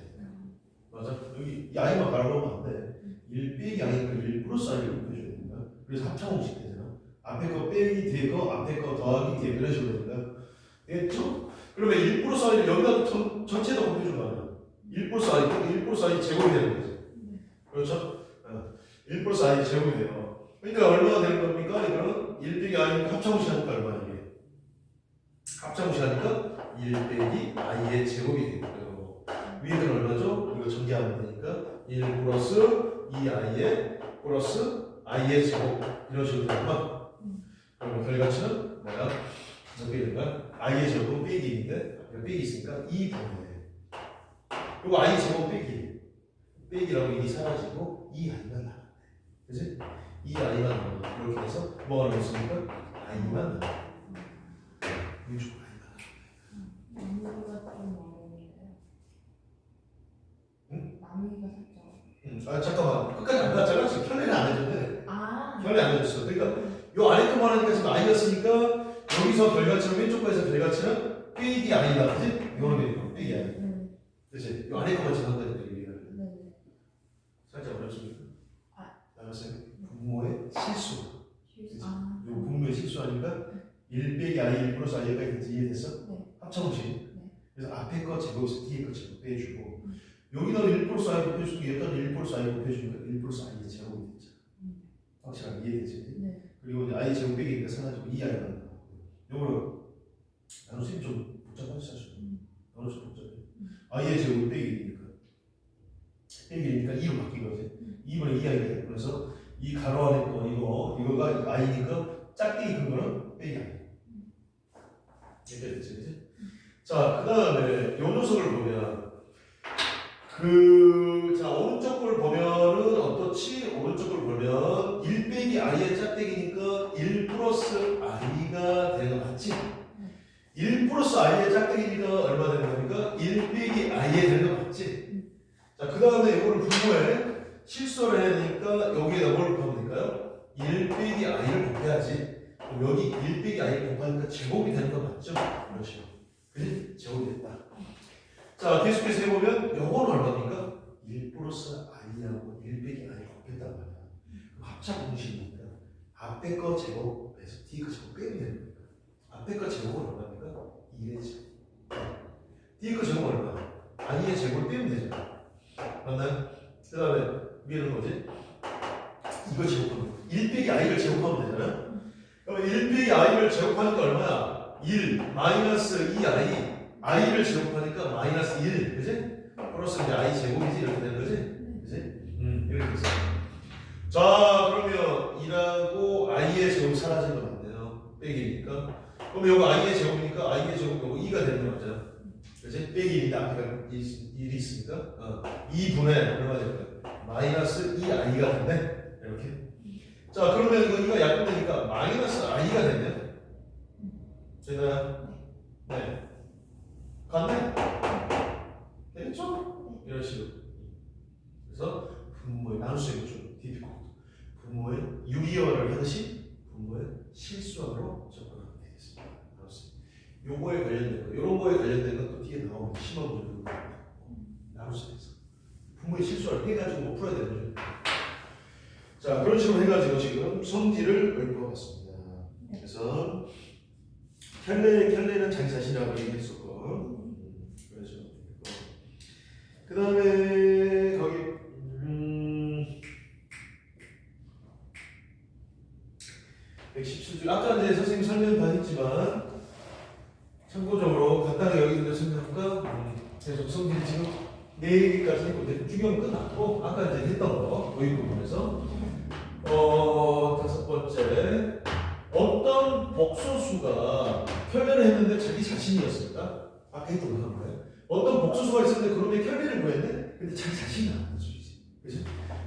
맞아? 여기 이 i만 바라보면 안 돼. 1 빼기 i니까 1 플러스 i를 곱해줘야 된다. 그래서 합차공식 되잖아. 앞에 거 빼기 뒤에 거 앞에 거 더하기 뒤에 이런 식으로 된다. 됐죠? 그러면 1 플러스 i를 여기다 전체에다 곱해준 거 아니야? 1 플러스 i, 1 플러스 i 제곱이 되는 거지. 그렇죠? 1 플러스 i 제곱이 돼요. 그러니까 얼마가 되는 겁니까? 이거는 1 빼기 i니까 합차공식 하니까 얼마야 이게? 합차공식 하니까 1 빼기 i의 제곱이 되고요. 위에는 얼마죠? 이거 전개하면 되니까 1 플러스 2i의 플러스 i의 제곱 이런 식으로 되구나. 그러면 결과치는 뭐야? 어떻게 될까? i의 제곱은 빼기인데 빼기 있으니까 2분의 그리고 i 제곱 빼기라고 1이 사라지고 2i만 남았네. 그치? 2i만 남았네. 이렇게 해서 뭐가 남았습니까? i만 남았네. 무조건 i만 남았네. 나누기가 살짝. 아 잠깐만 끝까지 안 갔잖아. 지금 편리는 안 해줬네. 편리 안 해줬어. 그러니까 요 아래 거만 하니까 지금 i였으니까 여기서 결과치는 왼쪽 거에서 결과치는 빼기 i다. 그지? 요런 게 빼기 i. 그치? 요 아래 거만 지난 거니까 여기는. 살짝 어렵습니까? 나갔어요. 분모의 실수. 요 분모의 실수하니까 1 빼기 i 1 플러스 i가 이해됐어? 합차공식. 그래서 앞에 거 제곱에서 뒤에 거 제곱 빼주고 여기다 1 플러스 i 곱해주고 여기다 1 플러스 i 곱해주니까 1 플러스 i의 제곱이 되죠. 확실하게 이해되지? 그리고 이제 i 제곱 빼기니까 사라지고 2i가 나오고 요거는 나눗셈이 좀 복잡하지 사실. 나눗셈 복잡해. i의 제곱 빼기니까 2로 바뀐 거지. 2분의 2i가 돼. 그래서 이 가로 안에 거 이거가 i니까 짝대기 큰 거는 빼기 i. 이렇게 됐지, 그치? 자, 그 다음에 요 녀석을 보면 자, 오른쪽 걸 보면은 어떻지? 오른쪽 걸 보면 1 빼기 i의 짝대기니까 1 플러스 i가 되는 거 맞지? 1 플러스 i의 짝대기니까 얼마 되는 겁니까? 1 빼기 i에 되는 거 맞지? 자, 그 다음에 이거를 분모에 실수를 해야 되니까 여기에다 뭘 곱하면 될까요? 1 빼기 i를 곱해야지. 그럼 여기 1 빼기 i를 곱하니까 제곱이 되는 거 맞죠? 그렇죠. 그지? 제곱이 됐다. 자, 계속해서 해보면 요거는 얼마입니까? 1 플러스 i하고 1 빼기 i를 곱했단 말이야. 그럼 합차 공식이니까 앞에 거 제곱에서 뒤에 거 제곱 빼면 되는 거니까 앞에 거 제곱은 얼마입니까? 2의 제곱. 뒤에 거 제곱은 얼마야? i의 제곱을 빼면 되잖아. 맞나요? 그 다음에 위에는 뭐지? 이거 제곱하면 1 빼기 i를 제곱하면 되잖아요. 그러면 1 빼기 i를 제곱하니까 얼마야? 1 마이너스 2i i를 제곱하니까 마이너스 1 그지? 플러스 이제 i 제곱이지 이렇게 되는 거지? 그지? 이렇게 돼서 자 그러면 2라고 i의 제곱 사라진 건 맞네요. 빼기니까 그럼 이거 i의 제곱이니까 i의 제곱 이거 2가 되는 거 맞잖아. 그지? 빼기 1인데 앞에 1이 있으니까 2분의 얼마 될까요? 마이너스 2i가 됐네. 이렇게. 자 그러면 이거 2가 약분되니까 마이너스 i가 됐네. 되나요? 네. 갔네? 되겠죠? 이런 식으로. 그래서 분모의 나눌 수 있는 좀 디피콜트. 분모의 유기어를 하듯이 분모의 실수학으로 접근하면 되겠습니다. 나눌 수 있는. 요거에 관련된 거, 요런 거에 관련된 것도 뒤에 나오면 심한 문제도 나눌 수 있어. 분모의 실수를 해가지고 뭐 풀어야 되는 거죠. 자, 그런 식으로 해가지고 지금 성질을 읊어봤습니다. 그래서 켈레는 자기 자신이라고 얘기했었고, 그래서 그 다음에 거기 117줄 아까 이제 선생님 설명 다 했지만 참고적으로 간단하게 여기 있는 설명과 계속 성질이 지금 4개까지 했고 이제 중요한 끝났고 아까 이제 했던 거 도입 부분에서 5번째 어떤 복소수가 표현을 했는데 자기 자신이었습니다. 아까 했던 거 한 거예요. 어떤 복소수가 있었는데 그놈의 켤레를 구했는데 근데 자기 자신이 나왔다는 소리지. 그죠?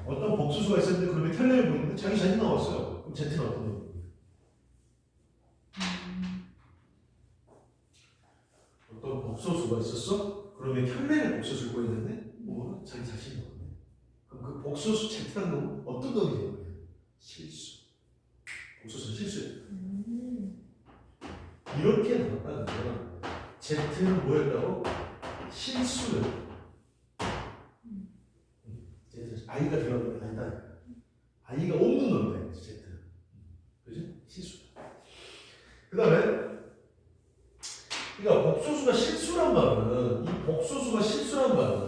어떤 복소수가 있었는데 그놈의 켤레를 구했는데 자기 자신이 나왔어요. 그럼 Z는 어떤 내용입니까? 어떤 복소수가 있었어? 그러면 켤레를 복소수를 구했는데 자기 자신이 나왔네. 그럼 그 복소수 Z라는 건 어떤 놈이 되는 거예요? 실수. 복소수는 실수예요. 이렇게 나왔다는 거는 Z는 뭐였다고? 실수를 I가 들어가는 게 아니다. I가 없는 놈이다. Z는. 그지? 실수. 그 다음에 그러니까 복소수가 실수란 말은 이 복소수가 실수란 말은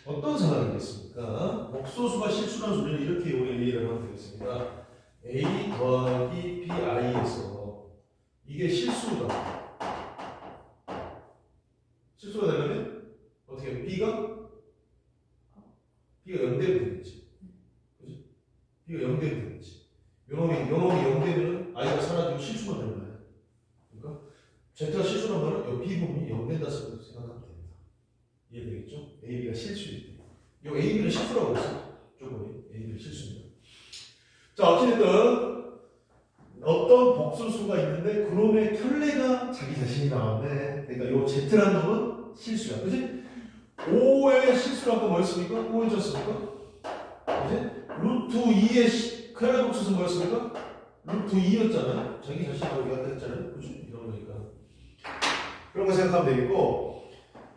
어떤 상황이겠습니까? 복소수가 실수라는 소리는 이렇게 우리가 이해를 하면 되겠습니다. A 더하기 BI에서 이게 실수다. 실수가 되려면 어떻게 해요? B가 0되면 되겠지. 그지? B가 0되면 되겠지. 요놈이 0되면 I가 사라지고 실수가 되는 거야. 그러니까 Z가 실수란 말은 요 B 부분이 0된다 생각하면 됩니다. 이해되겠죠? A, B가 실수일 때. 요 A, B는 실수라고 했어. 조금이 A, B는 실수입니다. 자, 어찌됐든 어떤 복소수가 있는데 그놈의 켤레가 자기 자신이 나왔네. 그러니까 요 Z라는 놈은 실수야. 그지? 5의 실수라고 뭐였습니까? 5였습니까? 그지? 루트 2의 켤레 복소수는 뭐였습니까? 루트 2였잖아요. 자기 자신하고 우리가 했잖아요. 그지? 이런 거니까. 그런 거 생각하면 되겠고,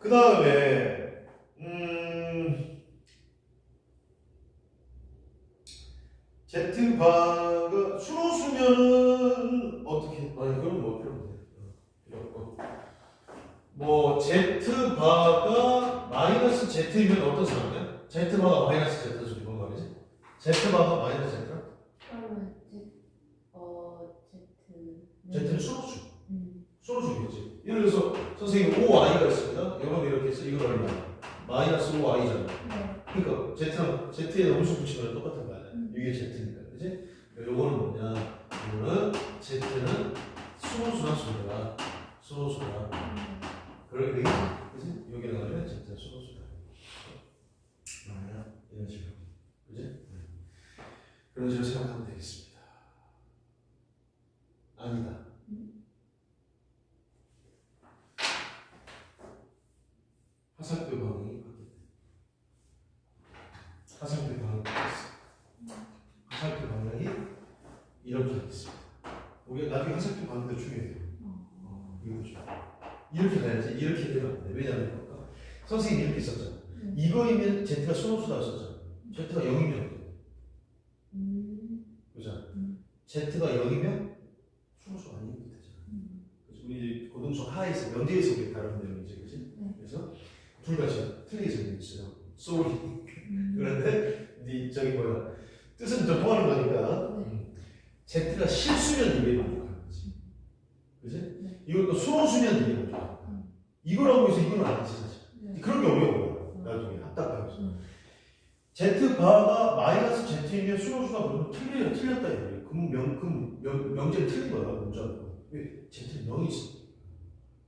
그 다음에, Z바가 수로수면은 어떻게, 아니, 그건 뭐 필요 없네. 필요 없고. 뭐, Z바가 마이너스 Z이면 어떤 상황이야? Z바가 마이너스 Z 소리 뭔 말이지? Z바가 마이너스 Z라? 그러면 Z는 수로수. 수로수겠지. 예를 들어서 선생님 5i가 있습니다. 여러분 이렇게 해서 이걸 얼마? 마이너스 5i잖아. 네. 그러니까 Z에 음수 붙이면 똑같은 거 아니야. 이게 Z니까. 그지? 요거는 뭐냐? 이거는 Z는 수로수란 소리야. 수로수라. 그럴 때, 그지? 여기를 가면 Z는 수로수다. 이런 식으로. 그지? 그런 식으로 생각하면 되겠습니다. 아니다. 화살표 방향이 바뀌었네. 화살표 방향이 바뀌었어. 화살표 방향이 이렇게 하겠습니다. 우리가 나중에 화살표 방향도 중요해요. 이거 좀 이렇게 가야지. 이렇게 되면 안 돼. 왜냐면 선생님이 이렇게 썼잖아. 이거이면 Z가 수능수다 썼잖아. Z가 0이면 그죠? Z가 0이면 수능수가 아니면 되잖아. 그래서 우리 고등수 하에서 연대에서 우리 다룬 내용이지, 그지? 그래서 둘 다 틀리게 적혀있어요. 소울이. 그런데 저기 뭐야 뜻은 저 통하는 거니까. 네. Z가 실수면 이게 만족하는 거지. 그지? 네. 이것도 수로수면 이게 만족하는 거야. 이거라고 해서 이건 아니지 사실. 네. 그런 게 어려워. 나중에 합답하면서. Z바가 마이너스 Z이면 수로수가 그러면 틀렸다 이거예요. 명제는 틀린 거야. 문자로. 왜? Z는 0이 있어.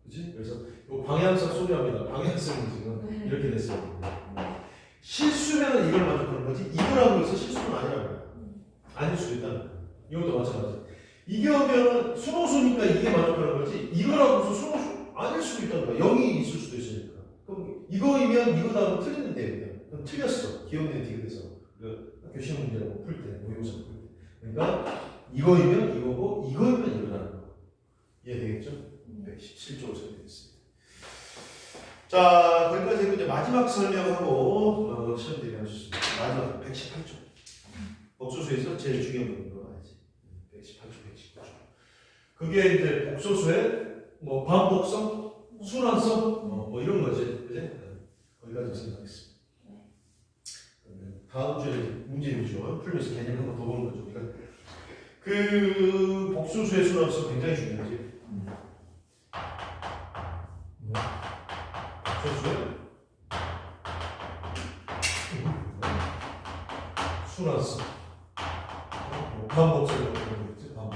그치? 그래서 요 방향성 소리합니다. 방향성이 지금 네. 이렇게 됐어요. 네. 실수면 이걸 만족하는 거지 이거라고 해서 실수는 아니라는 거야. 아닐 수도 있다는 거야. 이것도 마찬가지. 이게 오면 수로수니까 이게 만족하는 거지 이거라고 해서 수로수 아닐 수도 있다는 거야. 0이 있을 수도 있으니까. 그럼 이거이면 이거다고 틀렸는데 그럼 틀렸어. 기억된 뒤에 돼서 그 학교 시험 문제라고 풀 때, 모의고사 풀 때. 그러니까 이거이면 이거고 이거이면 이거라는 거. 이해되겠죠? 117쪽으로 설명했습니다. 자, 거기까지 했고 이제 마지막 설명하고 시험 대비할 수 있습니다. 마지막 118쪽. 복소수에서 제일 중요한 거 봐야지. 118쪽, 119쪽. 그게 이제 복소수의 뭐 반복성, 순환성, 뭐 이런 거지, 그지? 거기까지 생각하겠습니다. 다음 주에 문제 위주로 풀면서 개념 한번 더 보는 거죠. 그러니까 그 복소수의 순환성 굉장히 중요하지. 복소수의 순환성, 반복성 이런 거겠지. 반복.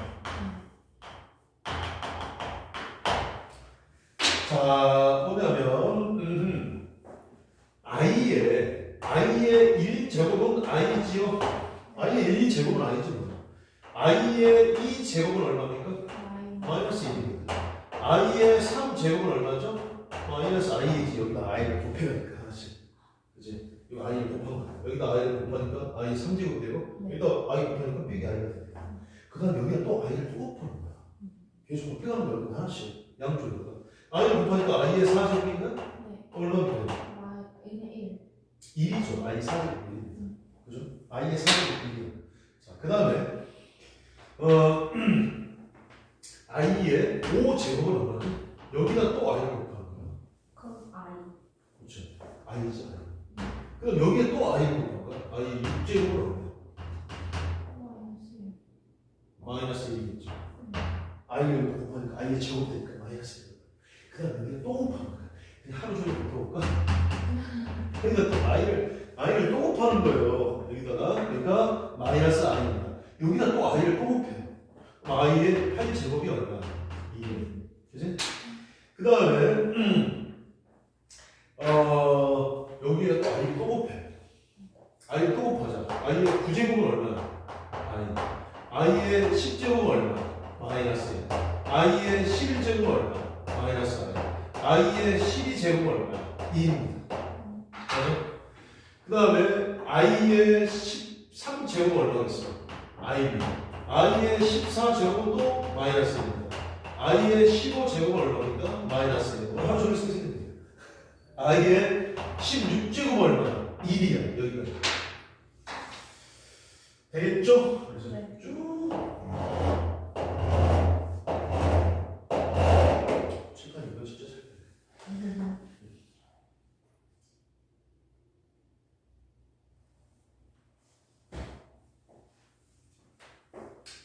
자, 보자면 i의 1제곱은 i지요. i의 1제곱은 i지. i의 2제곱은 얼마입니까? 마이너스 1입니다. i의 3제곱은 얼마죠? 마이너스 i이지. 여기다 i를 곱해가니까 하나씩. 그지? 이거 i를 곱한 거야. 여기다 i를 곱하니까 i 3제곱 되고 여기다 i 곱하니까 삐기 i가 돼요. 그 다음에 여기다 또 i를 또 곱하는 거야. 계속 곱해가는 거야. 여기 하나씩. 양쪽에다가. i를 곱하니까 i의 4제곱인가? 얼마나 돼요? 1이죠. i 4제곱 1. 그죠? i의 4제곱 1이야. 자, 그 다음에 i의 5제곱은 얼마죠? 여기다 또 i를 곱하는 거야. 그럼 I. 그렇죠. i지 i. 그럼 여기에 또 i를 곱한 거야. i 6제곱은 얼마야? 마이너스 1이겠죠. i를 곱하니까 i의 제곱 되니까 마이너스 1. 그 다음에 여기에 또 곱하는 거야. 그냥 하루 종일 곱해볼까? 그러니까 또 i를 또 곱하는 거예요. 여기다가. 그러니까 마이너스 i입니다. 여기다 또 i를 또 곱해요. i의 8제곱이 얼마? 2. 그지? 그 다음에 여기에 또 i를 또 곱해. i를 또 곱하자. i의 9제곱은 얼마야? i의 10제곱은 얼마? 마이너스 1. i의 11제곱은 얼마? 마이너스 i의 12제곱은 얼마? 2입니다. 그 다음에 i의 13제곱은 얼마겠어? i입니다. i의 14제곱은 또 마이너스 1입니다. i의 15제곱은 얼마입니까? 마이너스 1. 하루 종일 쓰시면 돼요. i의 16제곱은 얼마야? 1이야. 여기까지. 되겠죠? 그래서 네. 쭉 칠판 이거 진짜 잘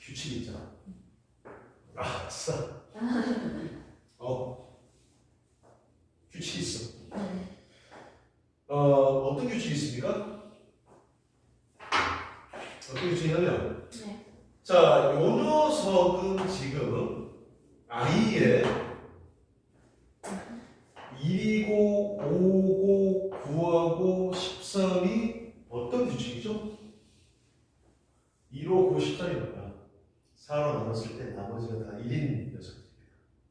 규칙이 있잖아. 아싸. 규칙이 있어. 어떤 규칙이 있습니까? 어떤 규칙이냐면, 자, 요 녀석은 지금 i의 1이고 5고 9하고 13이 어떤 규칙이죠? 2로 9, 13이 뭐야? 4로 나눴을 때 나머지가 다 1인 녀석들이에요.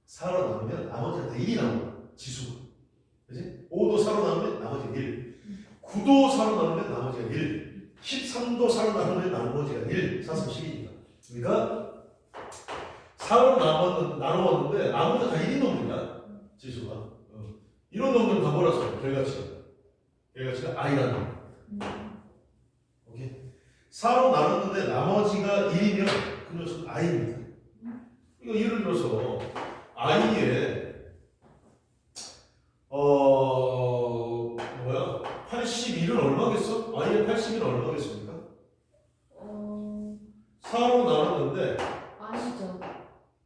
4로 나누면 나머지가 다 1이 나온다. 지수가. 그지? 5도 4로 나누면 나머지가 1. 9도 4로 나누면 나머지가 1. 13도 4로 나누면 나머지가 1. 4, 3, 12니까. 그러니까 4로 나누었는데 나머지가 다 1인 놈들이야. 지수가. 이런 놈들은 다 뭐라 써요? 결과치가 i라는 놈. 오케이? 4로 나눴는데 나머지가 1이면 그 녀석은 i입니다. 이거 예를 들어서 i의 81은 얼마겠어? i의 81은 얼마겠습니까? 4로 나눴는데 아니죠.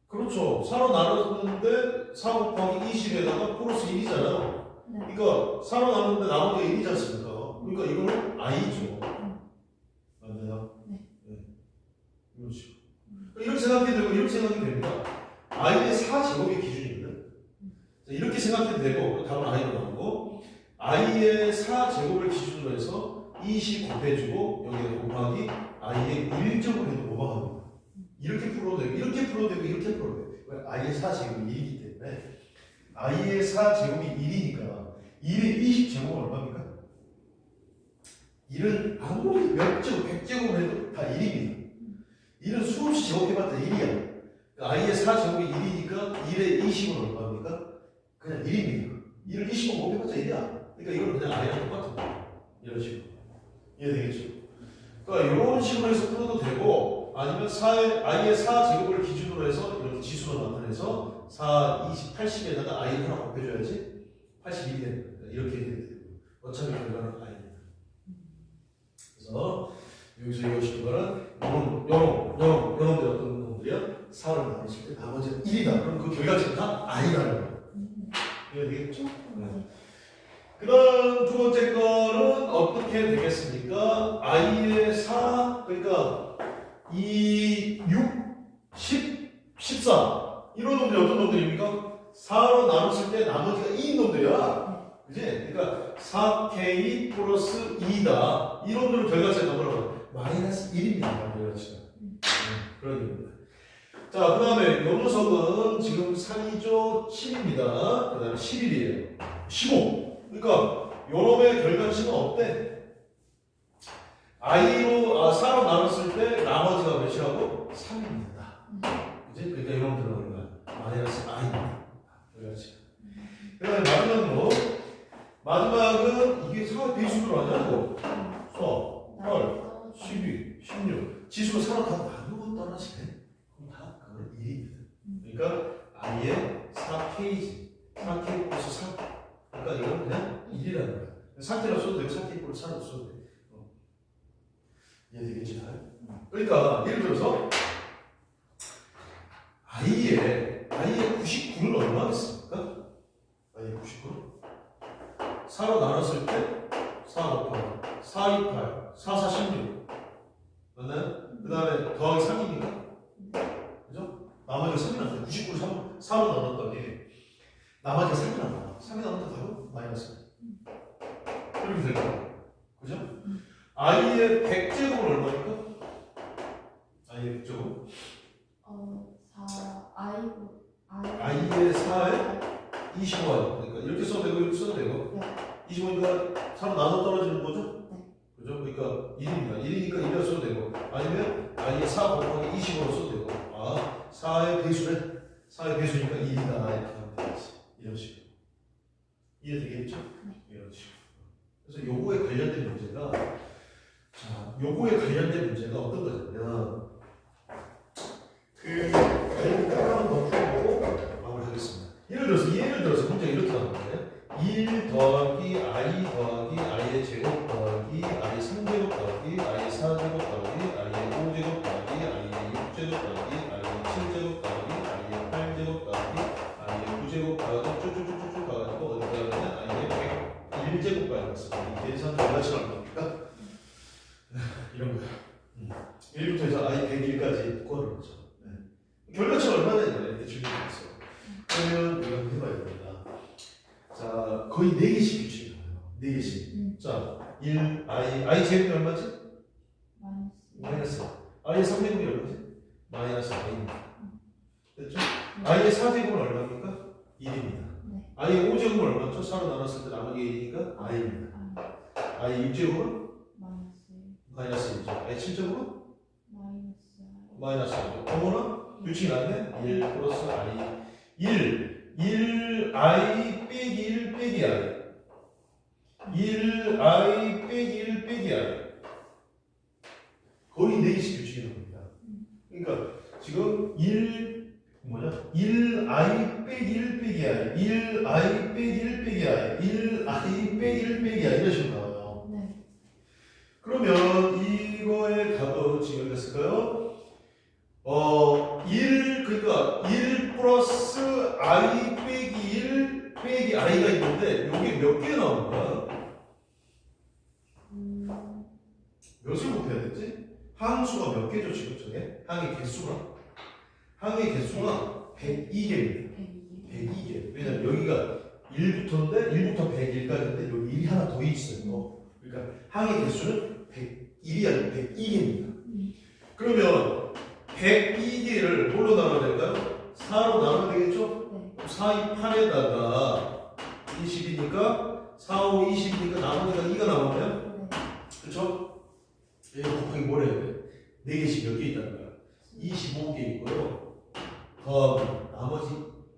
그렇죠. 4로 나눴는데 4 곱하기 20에다가 플러스 1이잖아요. 네. 그러니까 4로 나눴는데 나머지가 1이지 않습니까? 그러니까 이거는 i죠. 맞나요? 네. 이런 식으로. 이렇게 생각해도 되고 이렇게 생각해도 됩니다. i의 4제곱이 기준이거든. 자, 이렇게 생각해도 되고 답은 i로 나오고 i의 4제곱을 기준으로 해서 20 곱해주고 여기에 곱하기 i의 1제곱 해도 오버합니다. 이렇게 풀어도 되고 이렇게 풀어도 되고 이렇게 풀어도 되고 왜? i의 4제곱이 1이기 때문에 i의 4제곱이 1이니까 1의 20제곱은 얼마입니까? 1은 아무리 몇 제곱, 100제곱 해도 다 1입니다. 1은 수없이 제곱해봤자 1이야. 그러니까 i의 4제곱이 1이니까 1의 20은 얼마입니까? 그냥 1입니다. 1을 20번 곱해봤자 1이야. 그러니까 이건 그냥 i랑 똑같은 거야. 이런 식으로. 이해되겠죠? 그러니까 이런 식으로 해서 풀어도 되고 아니면 i의 4제곱을 기준으로 해서 이렇게 지수로 나타내서 4, 20, 80에다가 i를 하나 곱해줘야지 81이 되는 거야. 이렇게 해야 되고 어차피 결과는 i입니다. 그래서 여기서 이것이 거는 요놈들 어떤 놈들이야? 4를 나눴을 때 나머지가 1이다. 그럼 그 결과값이 다 i라는 거야. 이해되겠죠? 네. 그 다음 두 번째 거는 어떻게 되겠습니까? i의 4, 그러니까 2, 6, 10, 14 이런 놈들이 어떤 놈들입니까? 4로 나눴을 때 나머지가 2인 놈들이야. 그지? 그러니까 4k 플러스 2다. 이런 놈들 결과치가 뭐라고? 마이너스 1입니다. 결과치가. 그런 겁니다. 자, 그 다음에 요 녀석은 지금 3이죠? 7입니다. 그 다음에 11이에요. 15. 그러니까 요놈의 결과치는 어때? i로 4로 나눴을 때 나머지가 몇이라고? 3입니다. 그지? 그러니까 요놈들은 얼마? 마이너스 i입니다. 결과치가. 그 다음에 마지막으로 마지막은 이게 4의 배수로 하냐고? 4, 8, 12, 16 지수로 4로 다 나누고 떨어지네. 그럼 다 그건 1입니다. 그러니까 i의 4k지 4k 플러스 4 그러니까 이건 그냥 1이라는 거야. 4k로 써도 되고 4k 플러스 4로 써도 돼. 이해되겠지? 그러니까 예를 들어서 i의 99는 얼마겠습니까? i의 99는 4로 나눴을 때 4 곱하기 4, 2, 8, 4, 4, 16 맞나요? 그 다음에 더하기 3이니까 그죠? 나머지가 3이 나왔어요. 99를 4로 나눴더니 나머지가 3이 나왔다. 3이 나왔다 바로 마이너스 이렇게 될 거야. 그죠? i의 100제곱은 얼마입니까? i의 100제곱 4 i의 4에 25가 그러니까 이렇게 써도 되고 이렇게 써도 되고 네. 25니까 3 나눠 떨어지는 거죠? 네. 그죠? 그러니까 1입니다. 1이니까 1이라 써도 되고 아니면 i의 4 곱하기 25로 써도 되고 4의 배수네? 4의 배수니까 1이다 이렇게 하면 되겠지. 이런 식으로 이해되겠죠? 네. 이런 식으로 그래서 요거에 관련된 문제가 자, 요거에 관련된 문제가 어떤 거냐면 그 하나만 더 풀고 마무리하겠습니다. 예를 들어서 문제가 이렇게 나온 거예요. 1 더하기 i 더하기 i의 제곱 더하기 i 3제곱 더하기 i 4제곱 더하기 i의 5제곱 더하기 i의 6제곱 더하기 i의 7제곱 더하기 i의 8제곱 더하기 i의 9제곱 더하기 쭉쭉쭉쭉 가가지고 어디 가면 i의 101제곱까지 갔습니다. 이 계산 얼마씩 할 겁니까? 이런 거야. 1부터 해서 i 101까지 꼴을 보죠. 결과치가 얼마나 되냐 이렇게 질문이 있어. 그러면 이거 해봐야 됩니다. 자, 거의 4개씩 규칙이 나와요. 4개씩. 자, 1, i 제곱이 얼마지? 마이너스. i의 3제곱이 얼마지? 마이너스 i입니다. 됐죠? i의 4제곱은 얼마입니까? 1입니다. i의 5제곱은 얼마죠? 4로 나눴을 때 나머지 1이니까 i입니다. i의 6제곱은? 마이너스 1이죠. i의 7제곱은? 마이너스 1이죠. 어머나? 규칙이 났네? 1 플러스 i 1 i 빼기 1 빼기 i 1 i 빼기 1 빼기 i 거의 4개씩 규칙이 나옵니다. 그러니까 지금 1 i 빼기 1 빼기 i 1 i 빼기 1 빼기 i 1 i 빼기 1 빼기 i 이런 식으로 나와요. 그러면 이거의 답은 지금 몇 됐을까요? 그러니까 1 플러스 i 빼기 1 빼기 i가 있는데 여기 몇 개 나오는 거야? 몇을 곱해야 되지? 항수가 몇 개죠 지금 저게? 항의 개수가? 항의 개수가 102개입니다. 102개. 왜냐면 여기가 1부터인데 1부터 101까지인데 여기 1이 하나 더 있어요. 그러니까 항의 개수는 101이 아니고 102개입니다. 그러면 102개를 뭘로 나눠야 될까요? 4로 나누면 되겠죠? 4, 8에다가 20이니까 4, 5, 20이니까 나머지가 2가 나오면 그쵸? 얘가 곱하기 뭘 해야 돼? 4개씩 몇 개 있다는 거야? 25개 있고요. 나머지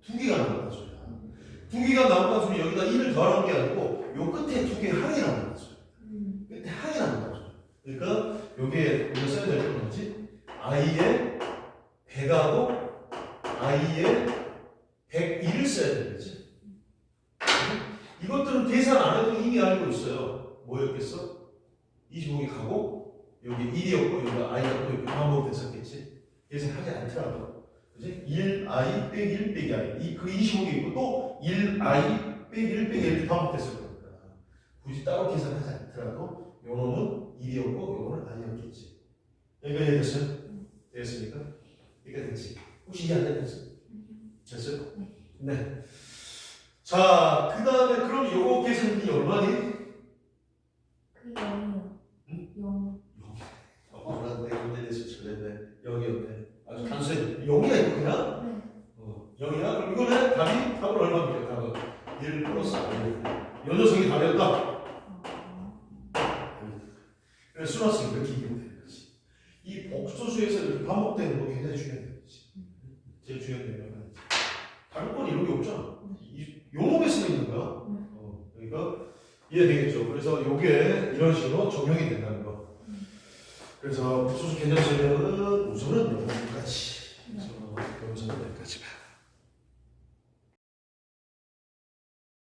2개가 남았다 소리야. 2개가 남았다 소리 여기다 1을 더하는 게 아니고 요 끝에 2개 항이 남았다 소리야. 끝에 항이 남았다 소리야. 그러니까 요게 우리가 써야 될 건 뭐지? i의 100하고 i의 101을 써야 되겠지. 이것들은 계산 안 해도 이미 알고 있어요. 뭐였겠어? 25개 가고 여기 1이었고 여기가 i가 또 이렇게 반복이 됐었겠지. 계산하지 않더라도 그지? 1i 빼기 1 빼기 i 그 25개 있고 또 1i 빼기 1 빼기 1 반복됐을 거니까 굳이 따로 계산하지 않더라도 요놈은 1이었고 요거는 i였겠지. 여기까지 됐어요? 되겠습니까? 여기까지 됐지? 혹시 이해 안 됐어? 됐어요? 네. 자, 그 다음에 그럼 요거 계산이 얼마니? 그 0이요. 0. 내가 문제 내서 틀렸네. 0이었네. 아주 단순히 0이야 이거 그냥? 네. 0이야? 그럼 이거는 답이 답은 얼마입니까? 답은 1 플러스 1. 요 녀석이 답이었다. 그래서 수학식 이렇게 이기면 되는 거지. 이 복소수에서 이렇게 반복되는 거 굉장히 중요한 거지. 제일 중요한 내용은 다른 건 이런 게 없잖아. 요 놈에 쓰여 있는 거야. 그러니까 이해되겠죠. 그래서 요게 이런 식으로 적용이 된다는 거. 그래서 복소수 개념 설명은 우선은